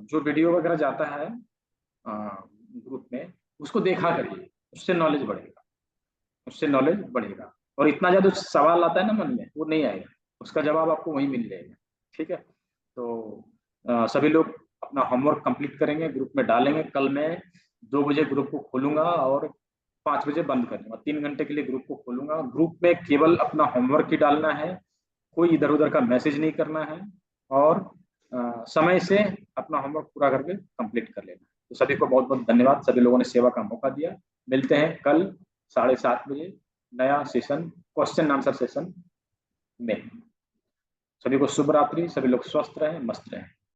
जो वीडियो वगैरह जाता है ग्रुप में, उसको देखा करिए, उससे नॉलेज बढ़ेगा। और इतना ज्यादा सवाल आता है ना मन में, वो नहीं आएगा, उसका जवाब आपको वहीं मिल जाएगा, ठीक है। तो सभी लोग अपना होमवर्क कंप्लीट करेंगे, ग्रुप में डालेंगे। कल मैं 2 बजे ग्रुप को खोलूंगा और 5 बजे बंद कर दूंगा। 3 घंटे के लिए ग्रुप को खोलूंगा। ग्रुप में केवल अपना होमवर्क ही डालना है, कोई इधर उधर का मैसेज नहीं करना है, और समय से अपना होमवर्क पूरा करके कंप्लीट कर लेना। तो सभी को बहुत बहुत धन्यवाद, सभी लोगों ने सेवा का मौका दिया। मिलते हैं कल 7:30 बजे नया सेशन, क्वेश्चन आंसर सेशन में। सभी को शुभ रात्रि, सभी लोग स्वस्थ रहें, मस्त रहें।